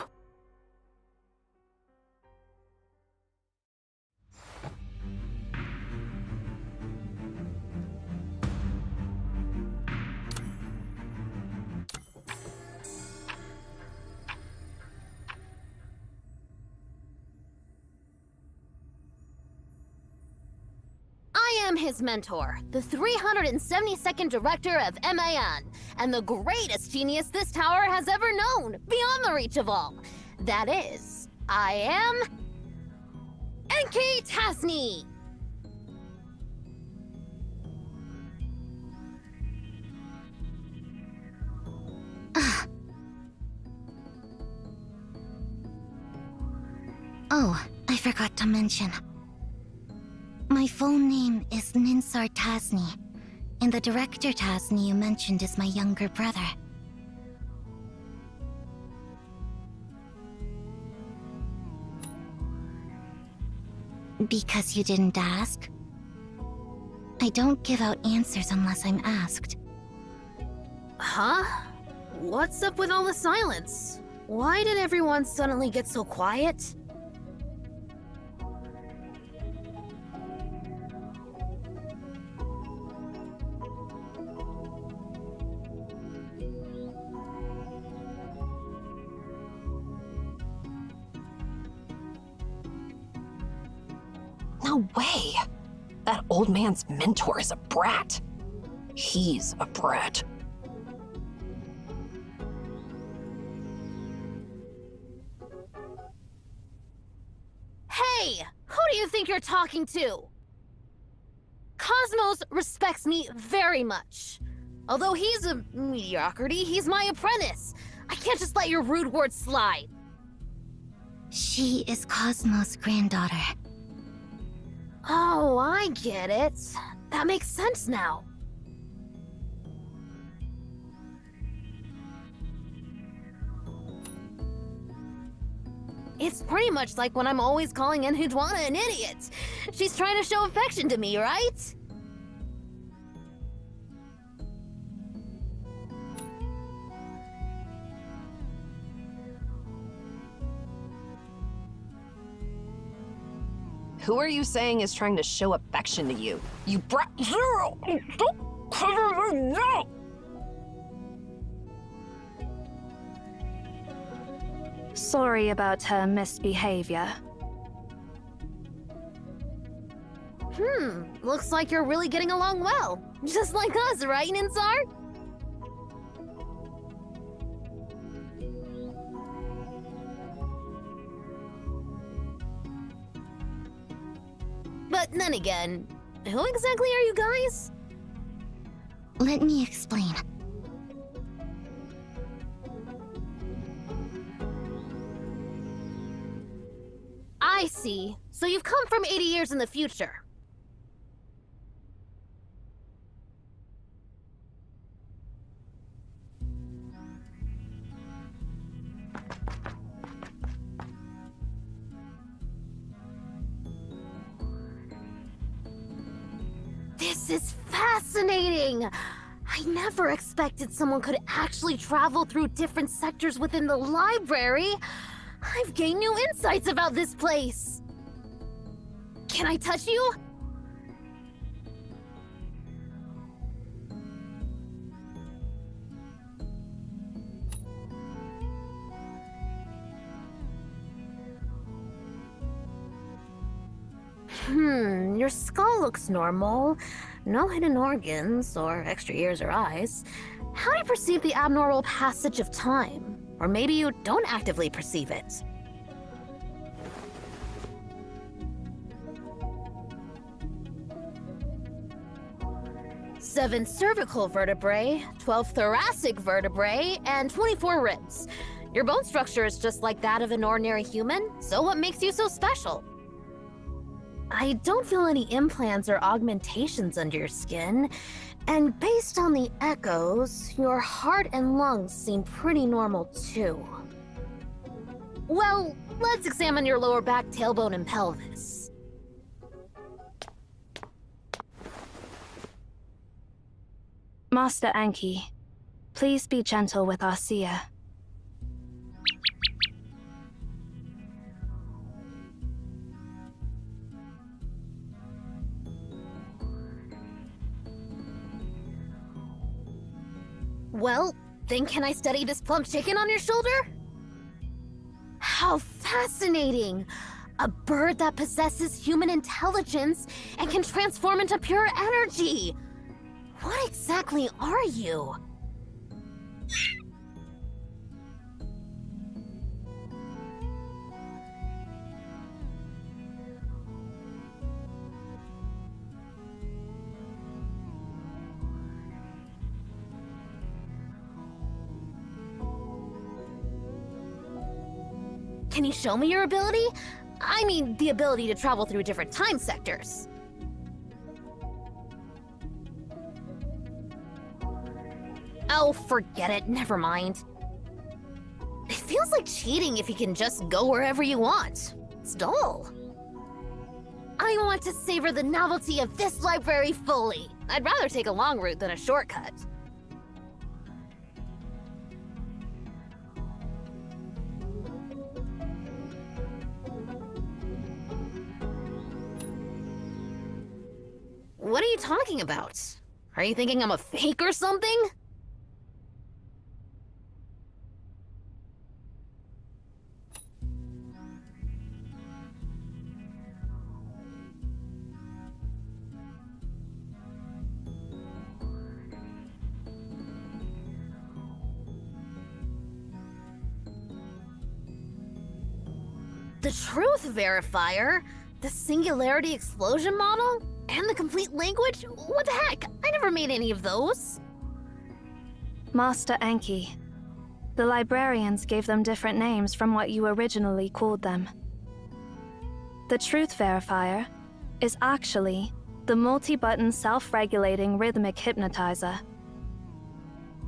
I am his mentor, the 372nd director of MAN, and the greatest genius this tower has ever known, beyond the reach of all. That is, I am... Enki Tasni! Oh, I forgot to mention. My full name is Ninsar Tasni, and the director Tasni you mentioned is my younger brother. Because you didn't ask? I don't give out answers unless I'm asked. Huh? What's up with all the silence? Why did everyone suddenly get so quiet? No way! That old man's mentor is a brat. He's a brat. Hey! Who do you think you're talking to? Cosmos respects me very much. Although he's a mediocrity, he's my apprentice. I can't just let your rude words slide. She is Cosmos' granddaughter. Oh, I get it. That makes sense now. It's pretty much like when I'm always calling Enhidwana an idiot. She's trying to show affection to me, right? Who are you saying is trying to show affection to you? You brat zero! Don't cover me now! Sorry about her misbehavior. Looks like you're really getting along well. Just like us, right, Ninsar? But then again, who exactly are you guys? Let me explain. I see. So you've come from 80 years in the future. This is fascinating! I never expected someone could actually travel through different sectors within the library. I've gained new insights about this place. Can I touch you? Your skull looks normal. No hidden organs, or extra ears or eyes. How do you perceive the abnormal passage of time? Or maybe you don't actively perceive it. Seven cervical vertebrae, 12 thoracic vertebrae, and 24 ribs. Your bone structure is just like that of an ordinary human, so what makes you so special? I don't feel any implants or augmentations under your skin, and based on the echoes, your heart and lungs seem pretty normal too. Well, let's examine your lower back, tailbone, and pelvis. Master Anki, please be gentle with our seer. Well, then can I study this plump chicken on your shoulder? How fascinating! A bird that possesses human intelligence and can transform into pure energy! What exactly are you? Can you show me your ability? I mean, the ability to travel through different time sectors. Oh, forget it. Never mind. It feels like cheating if you can just go wherever you want. It's dull. I want to savor the novelty of this library fully. I'd rather take a long route than a shortcut. What are you talking about? Are you thinking I'm a fake or something? The truth verifier? The singularity explosion model? And the complete language? What the heck? I never made any of those. Master Anki, the librarians gave them different names from what you originally called them. The truth verifier is actually the multi-button self-regulating rhythmic hypnotizer.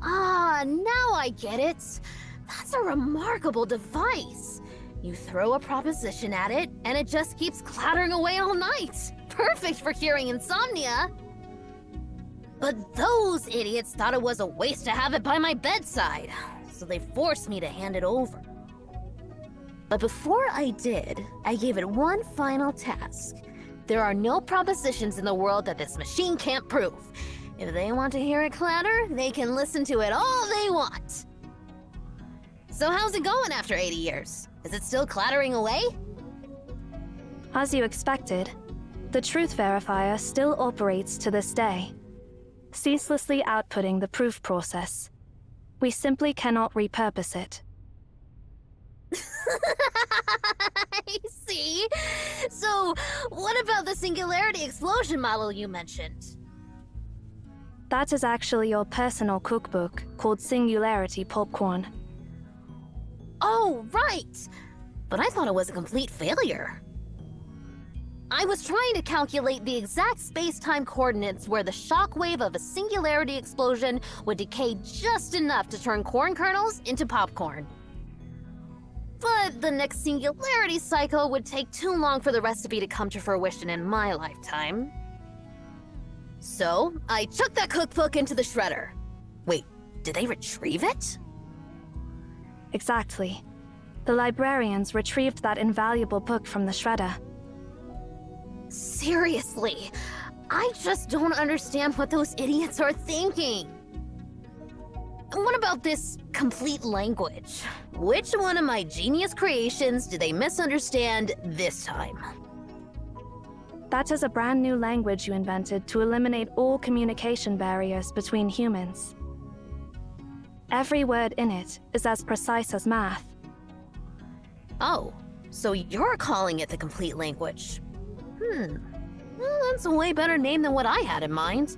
Ah, now I get it. That's a remarkable device. You throw a proposition at it, and it just keeps clattering away all night. Perfect for curing insomnia. But those idiots thought it was a waste to have it by my bedside, so they forced me to hand it over. But before I did, I gave it one final task. There are no propositions in the world that this machine can't prove. If they want to hear it clatter, they can listen to it all they want. So how's it going after 80 years? Is it still clattering away? As you expected, the truth verifier still operates to this day, ceaselessly outputting the proof process. We simply cannot repurpose it. I see. So, what about the singularity explosion model you mentioned? That is actually your personal cookbook called Singularity Popcorn. Oh, right! But I thought it was a complete failure. I was trying to calculate the exact space-time coordinates where the shockwave of a singularity explosion would decay just enough to turn corn kernels into popcorn. But the next singularity cycle would take too long for the recipe to come to fruition in my lifetime. So, I chucked that cookbook into the shredder. Wait, did they retrieve it? Exactly. The librarians retrieved that invaluable book from the shredder. Seriously, I just don't understand what those idiots are thinking. And what about this complete language? Which one of my genius creations did they misunderstand this time? That is a brand new language you invented to eliminate all communication barriers between humans. Every word in it is as precise as math. Oh, so you're calling it the complete language. Well, that's a way better name than what I had in mind.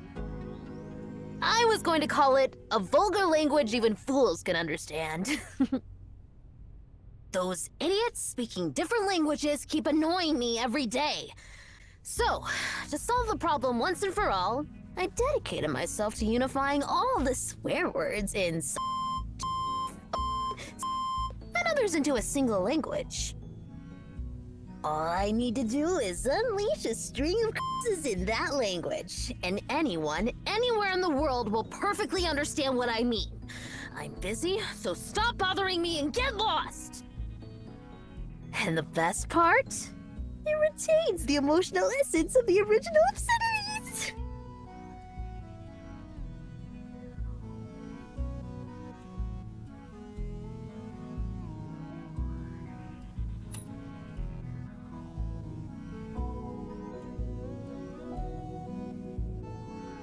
I was going to call it a vulgar language even fools can understand. Those idiots speaking different languages keep annoying me every day. So, to solve the problem once and for all, I dedicated myself to unifying all the swear words in and others into a single language. All I need to do is unleash a string of curses in that language, and anyone, anywhere in the world will perfectly understand what I mean. I'm busy, so stop bothering me and get lost! And the best part? It retains the emotional essence of the original obscenities!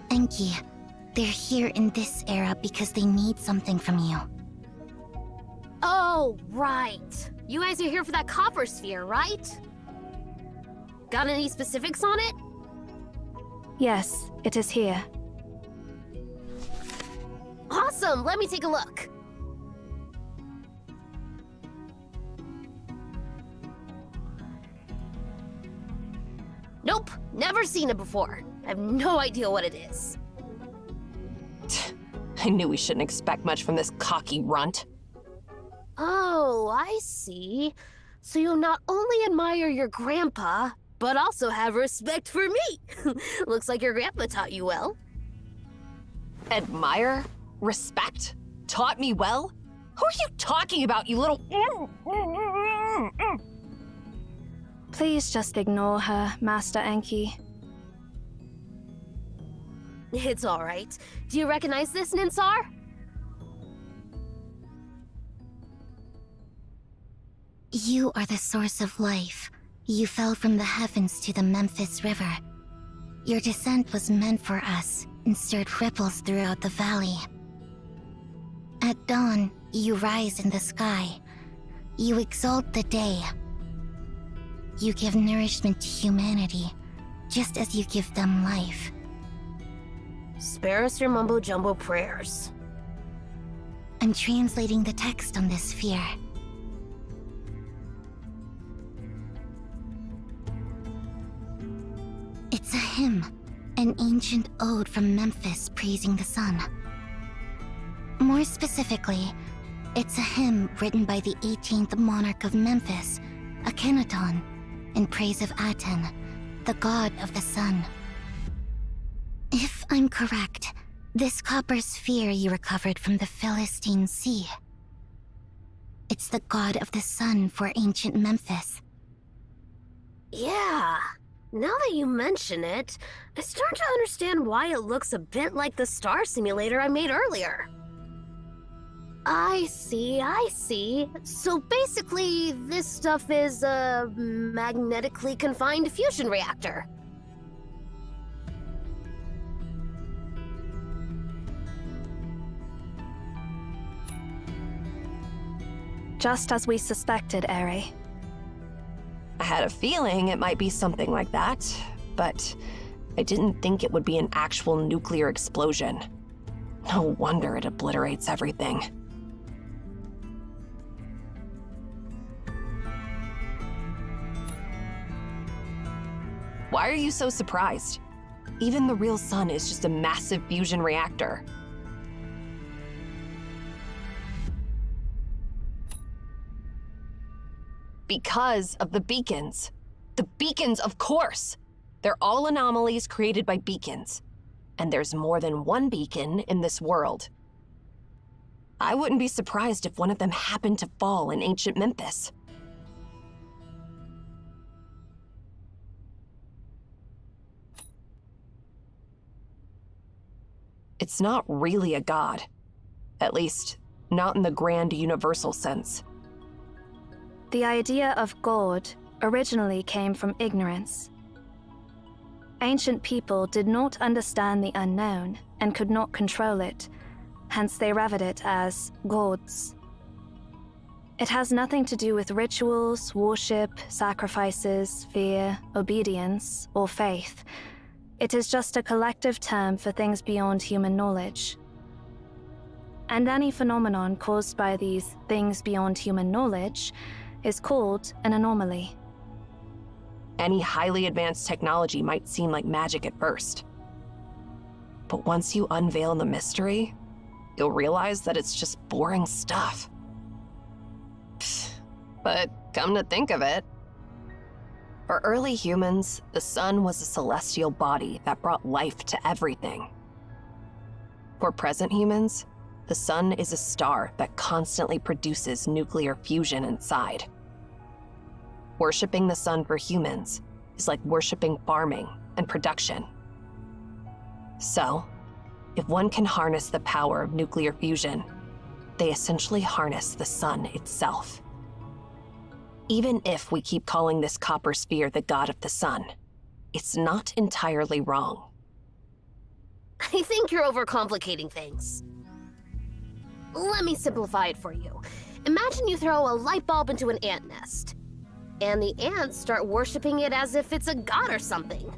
Enki, they're here in this era because they need something from you. Oh, right. You guys are here for that copper sphere, right? Got any specifics on it? Yes, it is here. Awesome, let me take a look. Nope, never seen it before. I have no idea what it is. I knew we shouldn't expect much from this cocky runt. Oh, I see. So you not only admire your grandpa, but also have respect for me. Looks like your grandpa taught you well. Admire? Respect? Taught me well? Who are you talking about, you little... Please just ignore her, Master Enki. It's all right. Do you recognize this, Ninsar? You are the source of life. You fell from the heavens to the Memphis River. Your descent was meant for us and stirred ripples throughout the valley. At dawn, you rise in the sky. You exalt the day. You give nourishment to humanity, just as you give them life. Spare us your mumbo-jumbo prayers. I'm translating the text on this sphere. It's a hymn, an ancient ode from Memphis praising the sun. More specifically, it's a hymn written by the 18th monarch of Memphis, Akhenaton, in praise of Aten, the god of the sun. If I'm correct, this copper sphere you recovered from the Philistine Sea. It's the god of the sun for ancient Memphis. Yeah. Now that you mention it, I start to understand why it looks a bit like the star simulator I made earlier. I see. So basically, this stuff is a magnetically confined fusion reactor. Just as we suspected, Eri. I had a feeling it might be something like that, but I didn't think it would be an actual nuclear explosion. No wonder it obliterates everything. Why are you so surprised? Even the real sun is just a massive fusion reactor. Because of the beacons. The beacons, of course! They're all anomalies created by beacons. And there's more than one beacon in this world. I wouldn't be surprised if one of them happened to fall in ancient Memphis. It's not really a god. At least, not in the grand universal sense. The idea of God originally came from ignorance. Ancient people did not understand the unknown and could not control it, hence they revered it as gods. It has nothing to do with rituals, worship, sacrifices, fear, obedience, or faith. It is just a collective term for things beyond human knowledge. And any phenomenon caused by these things beyond human knowledge is called an anomaly. Any highly advanced technology might seem like magic at first. But once you unveil the mystery, you'll realize that it's just boring stuff. But come to think of it, for early humans, the sun was a celestial body that brought life to everything. For present humans, the sun is a star that constantly produces nuclear fusion inside. Worshipping the sun for humans is like worshipping farming and production. So, if one can harness the power of nuclear fusion, they essentially harness the sun itself. Even if we keep calling this copper sphere the god of the sun, it's not entirely wrong. I think you're overcomplicating things. Let me simplify it for you. Imagine you throw a light bulb into an ant nest, and the ants start worshipping it as if it's a god or something.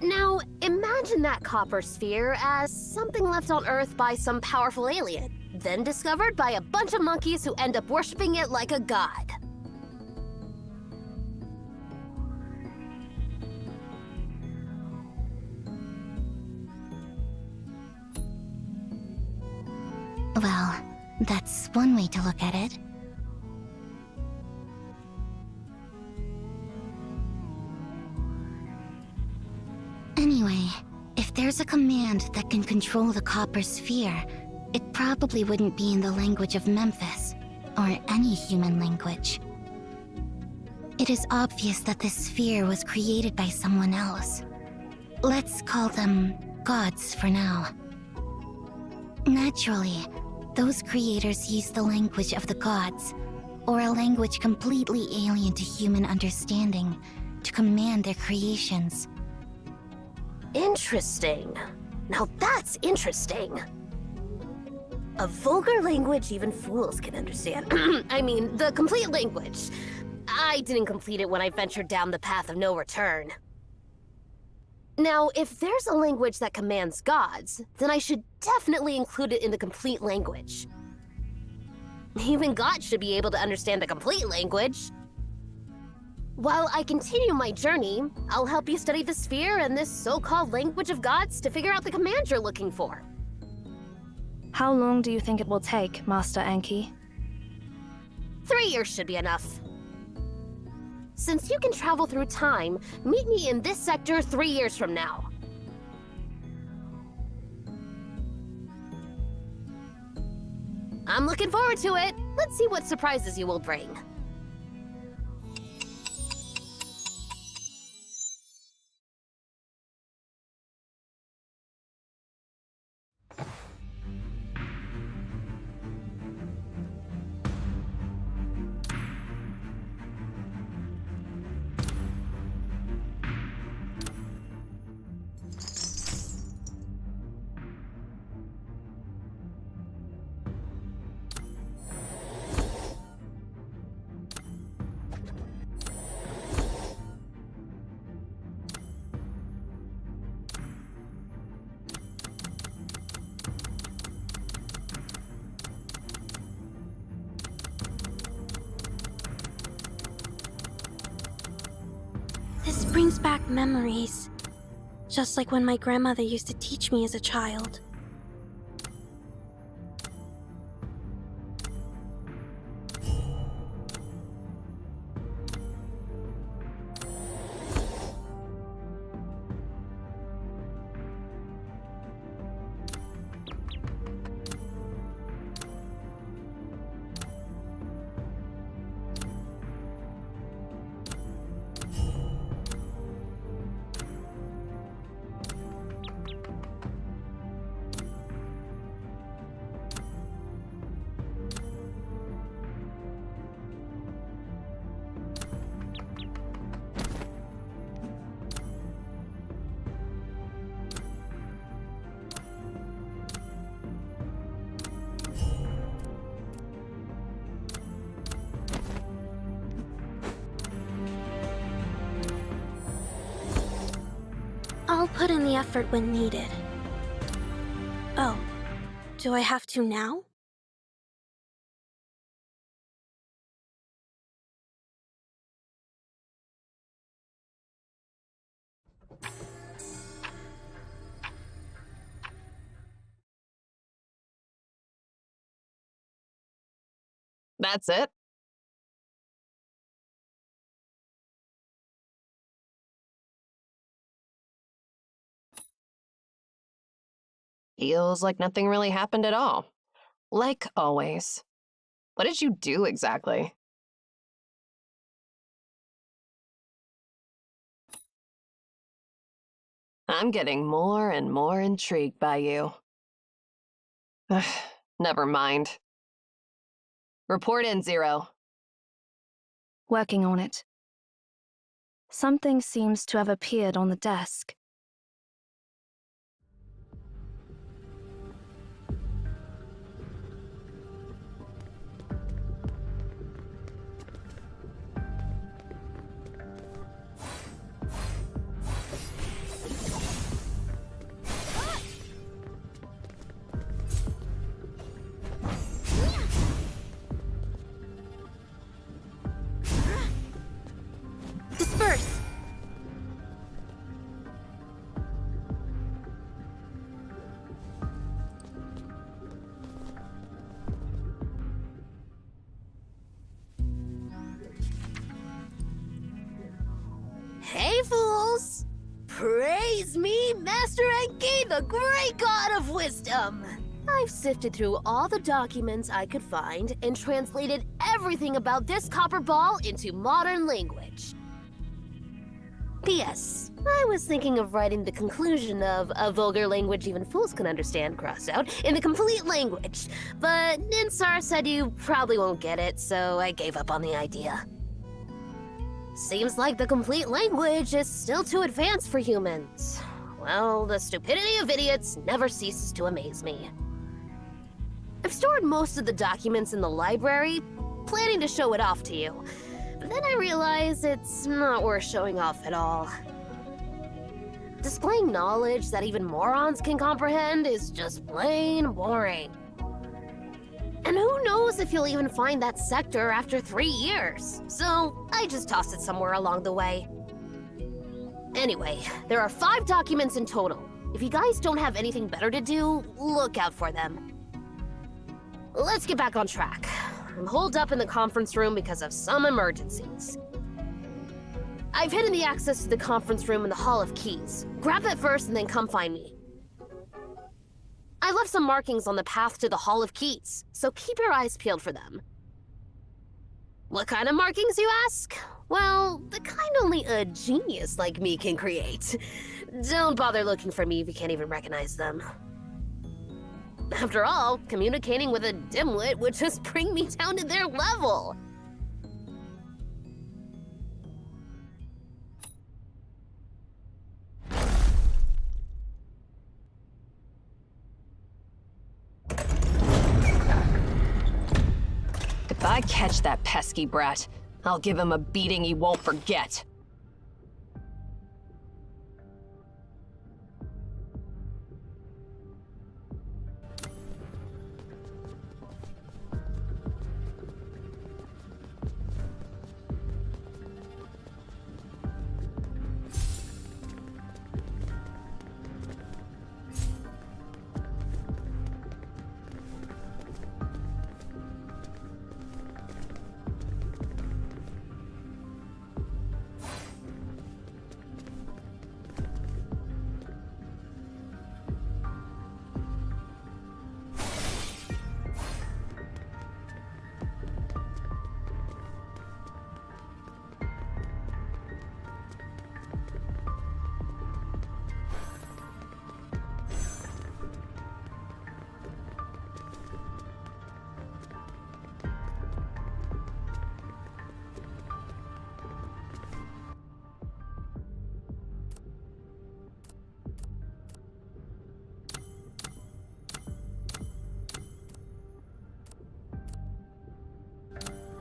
Now, imagine that copper sphere as something left on Earth by some powerful alien, then discovered by a bunch of monkeys who end up worshipping it like a god. Well, that's one way to look at it. Anyway, if there's a command that can control the copper sphere, it probably wouldn't be in the language of Memphis, or any human language. It is obvious that this sphere was created by someone else. Let's call them gods for now. Naturally, those creators used the language of the gods, or a language completely alien to human understanding, to command their creations. Interesting. Now that's interesting. A vulgar language even fools can understand. I mean, the complete language. I didn't complete it when I ventured down the path of no return. Now, if there's a language that commands gods, then I should definitely include it in the complete language. Even gods should be able to understand the complete language. While I continue my journey, I'll help you study the sphere and this so-called language of gods to figure out the command you're looking for. How long do you think it will take, Master Enki? 3 years should be enough. Since you can travel through time, meet me in this sector 3 years from now. I'm looking forward to it. Let's see what surprises you will bring. This brings back memories. Just like when my grandmother used to teach me as a child. I'll put in the effort when needed. Oh, do I have to now? That's it? Feels like nothing really happened at all. Like always. What did you do exactly? I'm getting more and more intrigued by you. Never mind. Report in, Zero. Working on it. Something seems to have appeared on the desk. Disperse! Hey, fools! Praise me, Master Enki, the great god of wisdom! I've sifted through all the documents I could find and translated everything about this copper ball into modern language. P.S. I was thinking of writing the conclusion of a vulgar language even fools can understand crossed out in the complete language, but Ninsar said you probably won't get it, so I gave up on the idea. Seems like the complete language is still too advanced for humans. Well, the stupidity of idiots never ceases to amaze me. I've stored most of the documents in the library, planning to show it off to you. But then I realize it's not worth showing off at all. Displaying knowledge that even morons can comprehend is just plain boring. And who knows if you'll even find that sector after 3 years. So I just tossed it somewhere along the way. Anyway, there are 5 documents in total. If you guys don't have anything better to do, look out for them. Let's get back on track. I'm holed up in the conference room because of some emergencies. I've hidden the access to the conference room in the Hall of Keys. Grab it first and then come find me. I left some markings on the path to the Hall of Keys, so keep your eyes peeled for them. What kind of markings, you ask? Well, the kind only a genius like me can create. Don't bother looking for me if you can't even recognize them. After all, communicating with a dimwit would just bring me down to their level. If I catch that pesky brat, I'll give him a beating he won't forget.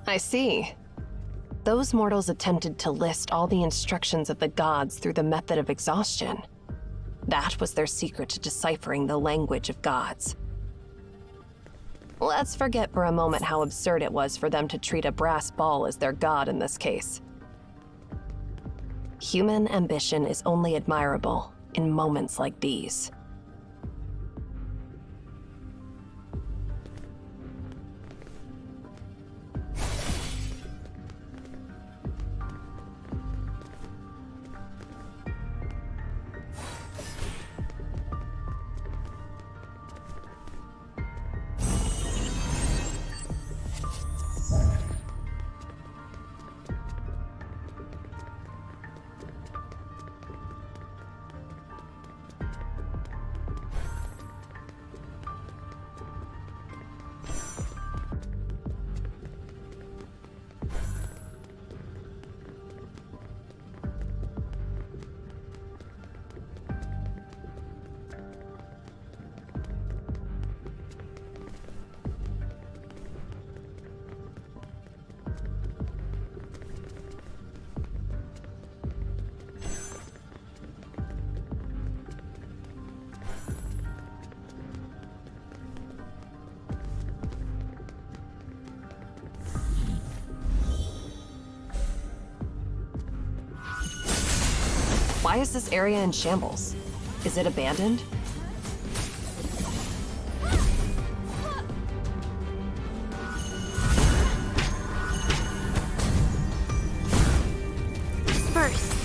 I see. Those mortals attempted to list all the instructions of the gods through the method of exhaustion. That was their secret to deciphering the language of gods. Let's forget for a moment how absurd it was for them to treat a brass ball as their god in this case. Human ambition is only admirable in moments like these. Why is this area in shambles? Is it abandoned? Disperse.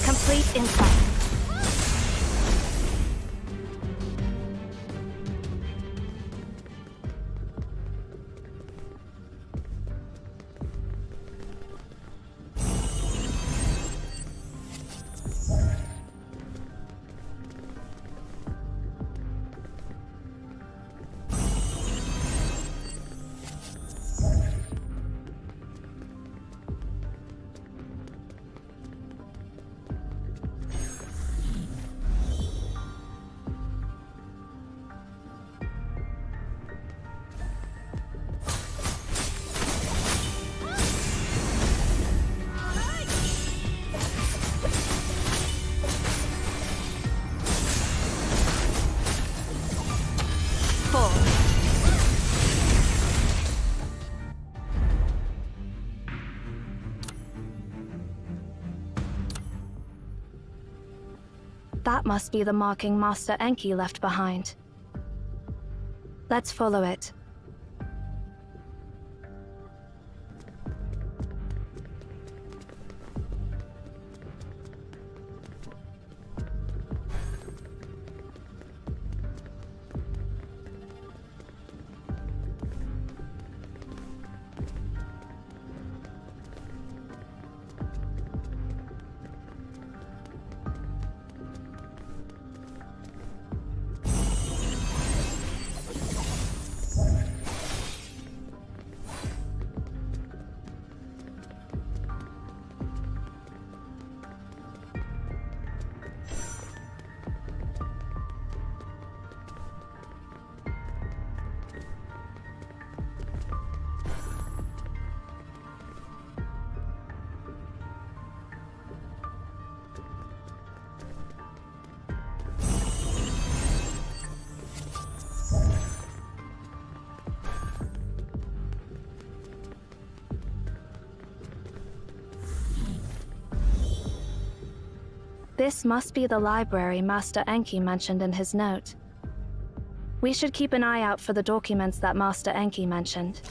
Complete insight. That must be the marking Master Enki left behind. Let's follow it. This must be the library Master Enki mentioned in his note. We should keep an eye out for the documents that Master Enki mentioned.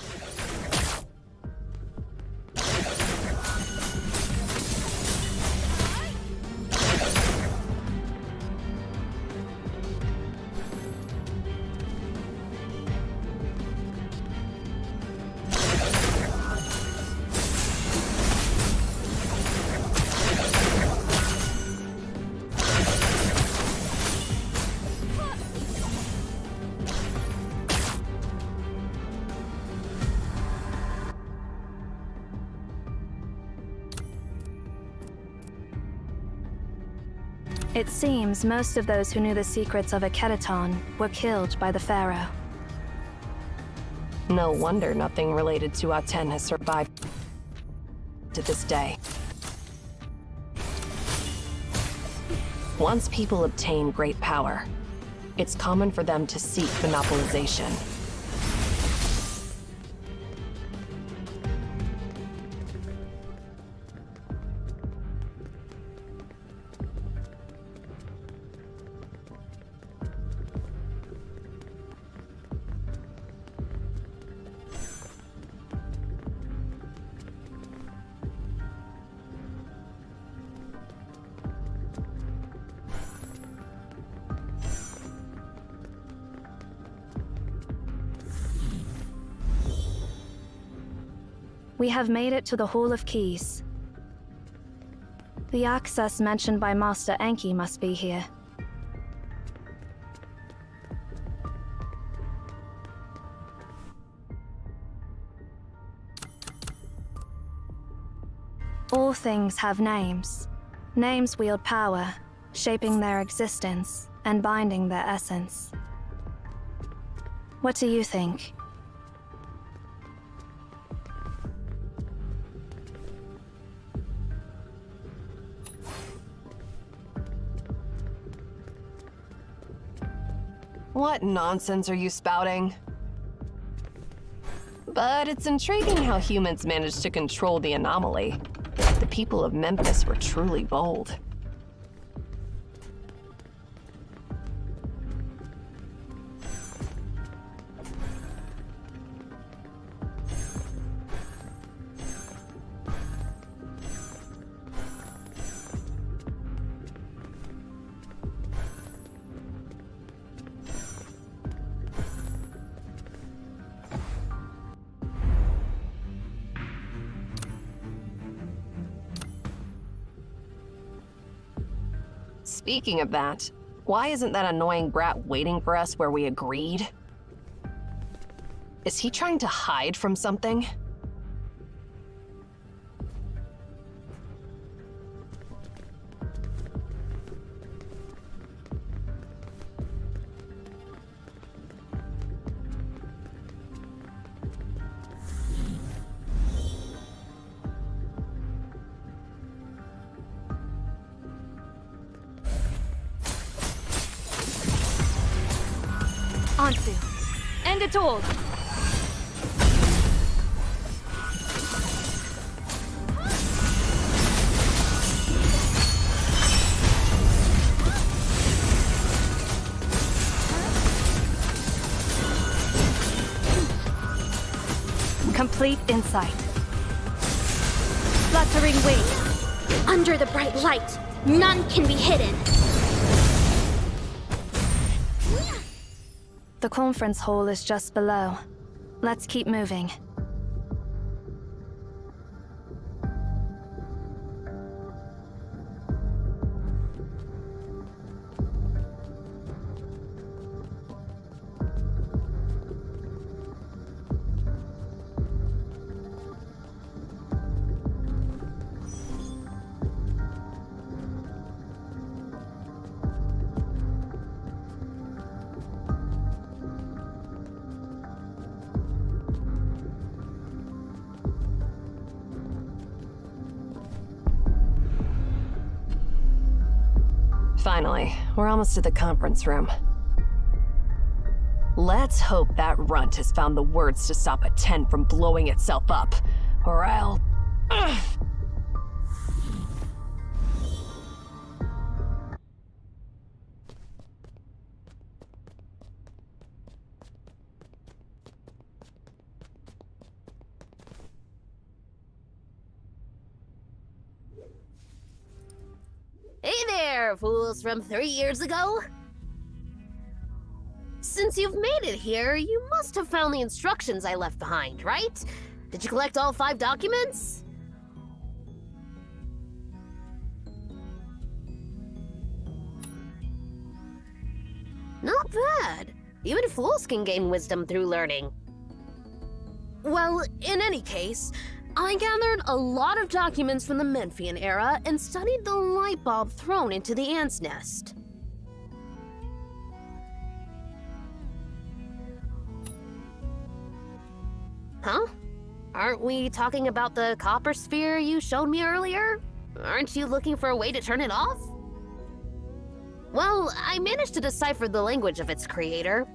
It seems most of those who knew the secrets of Akedaton were killed by the Pharaoh. No wonder nothing related to Aten has survived to this day. Once people obtain great power, it's common for them to seek monopolization. We have made it to the Hall of Keys. The access mentioned by Master Enki must be here. All things have names. Names wield power, shaping their existence and binding their essence. What do you think? What nonsense are you spouting? But it's intriguing how humans managed to control the anomaly. The people of Memphis were truly bold. Speaking of that, why isn't that annoying brat waiting for us where we agreed? Is he trying to hide from something? Ansu, end it all! Complete insight. Fluttering wings. Under the bright light, none can be hidden. The conference hall is just below. Let's keep moving. Finally, we're almost to the conference room. Let's hope that runt has found the words to stop Aten from blowing itself up, or I'll... Ugh. Hey there, fools from 3 years ago! Since you've made it here, you must have found the instructions I left behind, right? Did you collect all 5 documents? Not bad. Even fools can gain wisdom through learning. Well, in any case, I gathered a lot of documents from the Memphian era and studied the light bulb thrown into the ant's nest. Huh? Aren't we talking about the copper sphere you showed me earlier? Aren't you looking for a way to turn it off? Well, I managed to decipher the language of its creator.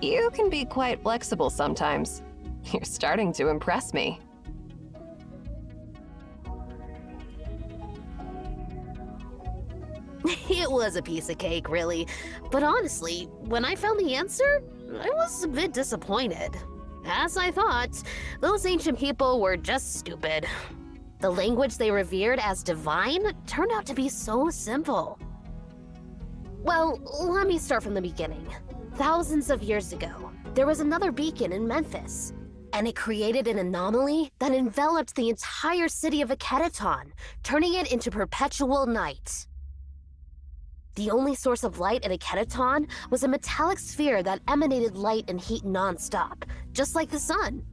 You can be quite flexible sometimes. You're starting to impress me. It was a piece of cake, really. But honestly, when I found the answer, I was a bit disappointed. As I thought, those ancient people were just stupid. The language they revered as divine turned out to be so simple. Well, let me start from the beginning. Thousands of years ago, there was another beacon in Memphis, and it created an anomaly that enveloped the entire city of Akedaton, turning it into perpetual night. The only source of light at Akedaton was a metallic sphere that emanated light and heat non-stop, just like the sun.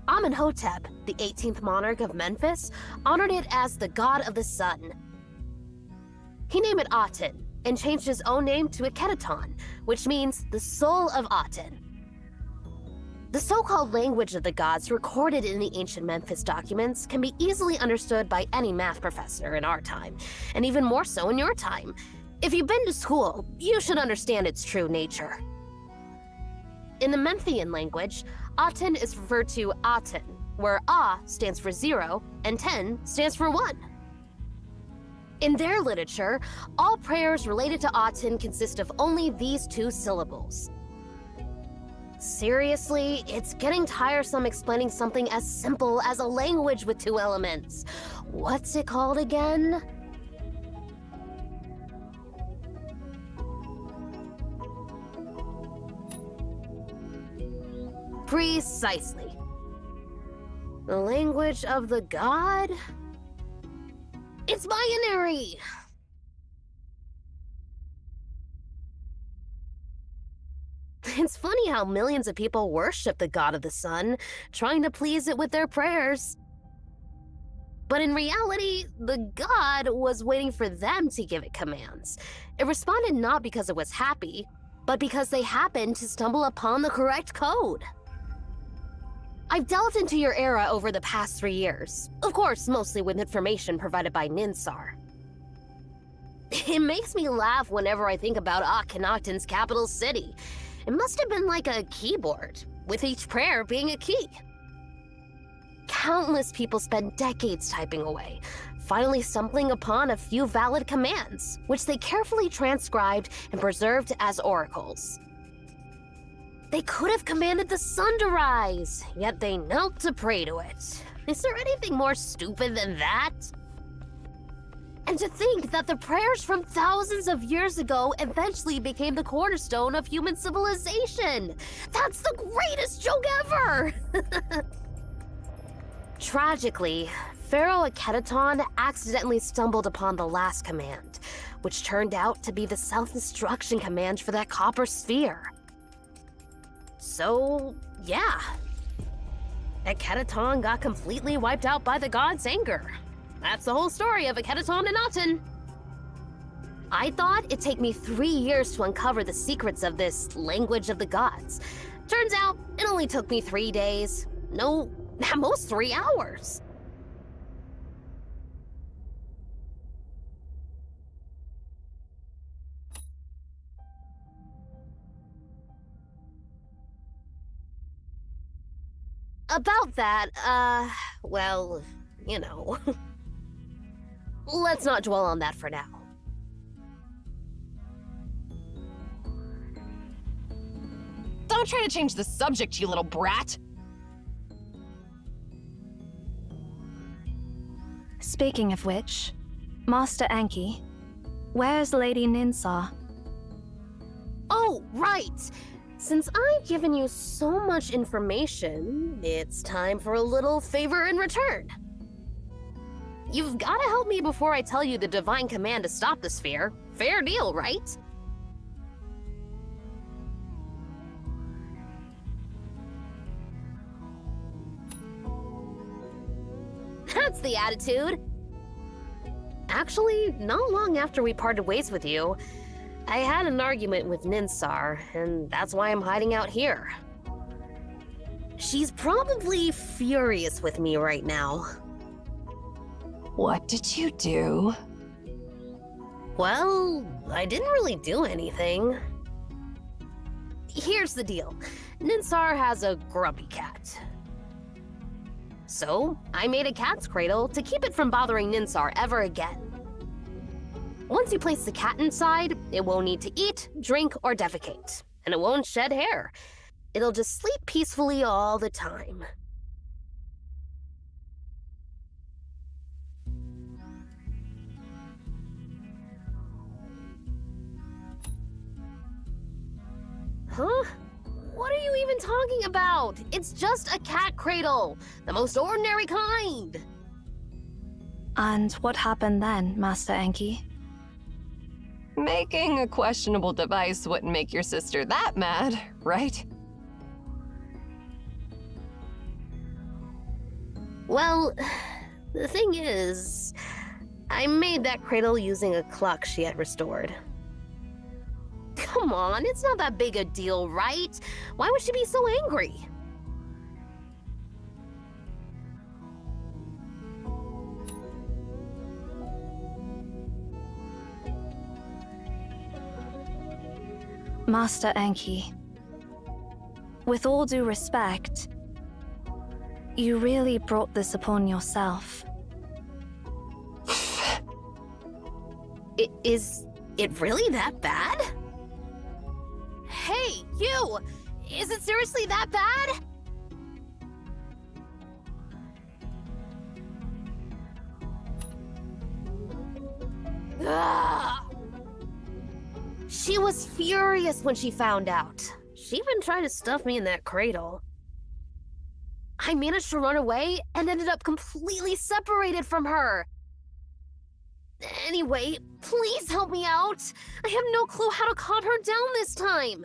Amenhotep, the 18th monarch of Memphis, honored it as the god of the sun. He named it Aten, and changed his own name to Akedaton, which means the soul of Aten. The so-called language of the gods recorded in the ancient Memphis documents can be easily understood by any math professor in our time, and even more so in your time. If you've been to school, you should understand its true nature. In the Memphian language, Aten is referred to Aten, where A stands for 0 and Ten stands for 1. In their literature, all prayers related to Aten consist of only these 2 syllables. Seriously, it's getting tiresome explaining something as simple as a language with 2 elements. What's it called again? Precisely. The language of the god? It's binary! It's funny how millions of people worship the god of the sun, trying to please it with their prayers. But in reality, the god was waiting for them to give it commands. It responded not because it was happy, but because they happened to stumble upon the correct code. I've delved into your era over the past 3 years, of course, mostly with information provided by Ninsar. It makes me laugh whenever I think about Akhenaten's capital city. It must have been like a keyboard, with each prayer being a key. Countless people spent decades typing away, finally stumbling upon a few valid commands, which they carefully transcribed and preserved as oracles. They could have commanded the sun to rise, yet they knelt to pray to it. Is there anything more stupid than that? And to think that the prayers from thousands of years ago eventually became the cornerstone of human civilization! That's the greatest joke ever! Tragically, Pharaoh Akedaton accidentally stumbled upon the last command, which turned out to be the self-destruction command for that copper sphere. So, yeah. Akedaton got completely wiped out by the god's anger. That's the whole story of Akedaton and Aten. I thought it'd take me 3 years to uncover the secrets of this language of the gods. Turns out, it only took me 3 days. No, at most 3 hours. About that, well, you know. Let's not dwell on that for now. Don't try to change the subject, you little brat! Speaking of which, Master Anki, where's Lady Ninsar? Oh, right! Since I've given you so much information, it's time for a little favor in return. You've gotta help me before I tell you the divine command to stop the sphere. Fair deal, right? That's the attitude. Actually, not long after we parted ways with you, I had an argument with Ninsar, and that's why I'm hiding out here. She's probably furious with me right now. What did you do? Well, I didn't really do anything. here's the deal. Ninsar has a grubby cat. So, I made a cat's cradle to keep it from bothering Ninsar ever again. Once you place the cat inside, it won't need to eat, drink, or defecate. And it won't shed hair. It'll just sleep peacefully all the time. Huh? What are you even talking about? It's just a cat cradle, the most ordinary kind. And what happened then, Master Enki? Making a questionable device wouldn't make your sister that mad, right? Well, the thing is, I made that cradle using a clock she had restored. Come on, it's not that big a deal, right? Why would she be so angry? Master Enki, with all due respect, you really brought this upon yourself. Is it really that bad? Hey, you! Is it seriously that bad? Ugh. She was furious when she found out. She even tried to stuff me in that cradle. I managed to run away and ended up completely separated from her. Anyway, please help me out. I have no clue how to calm her down this time.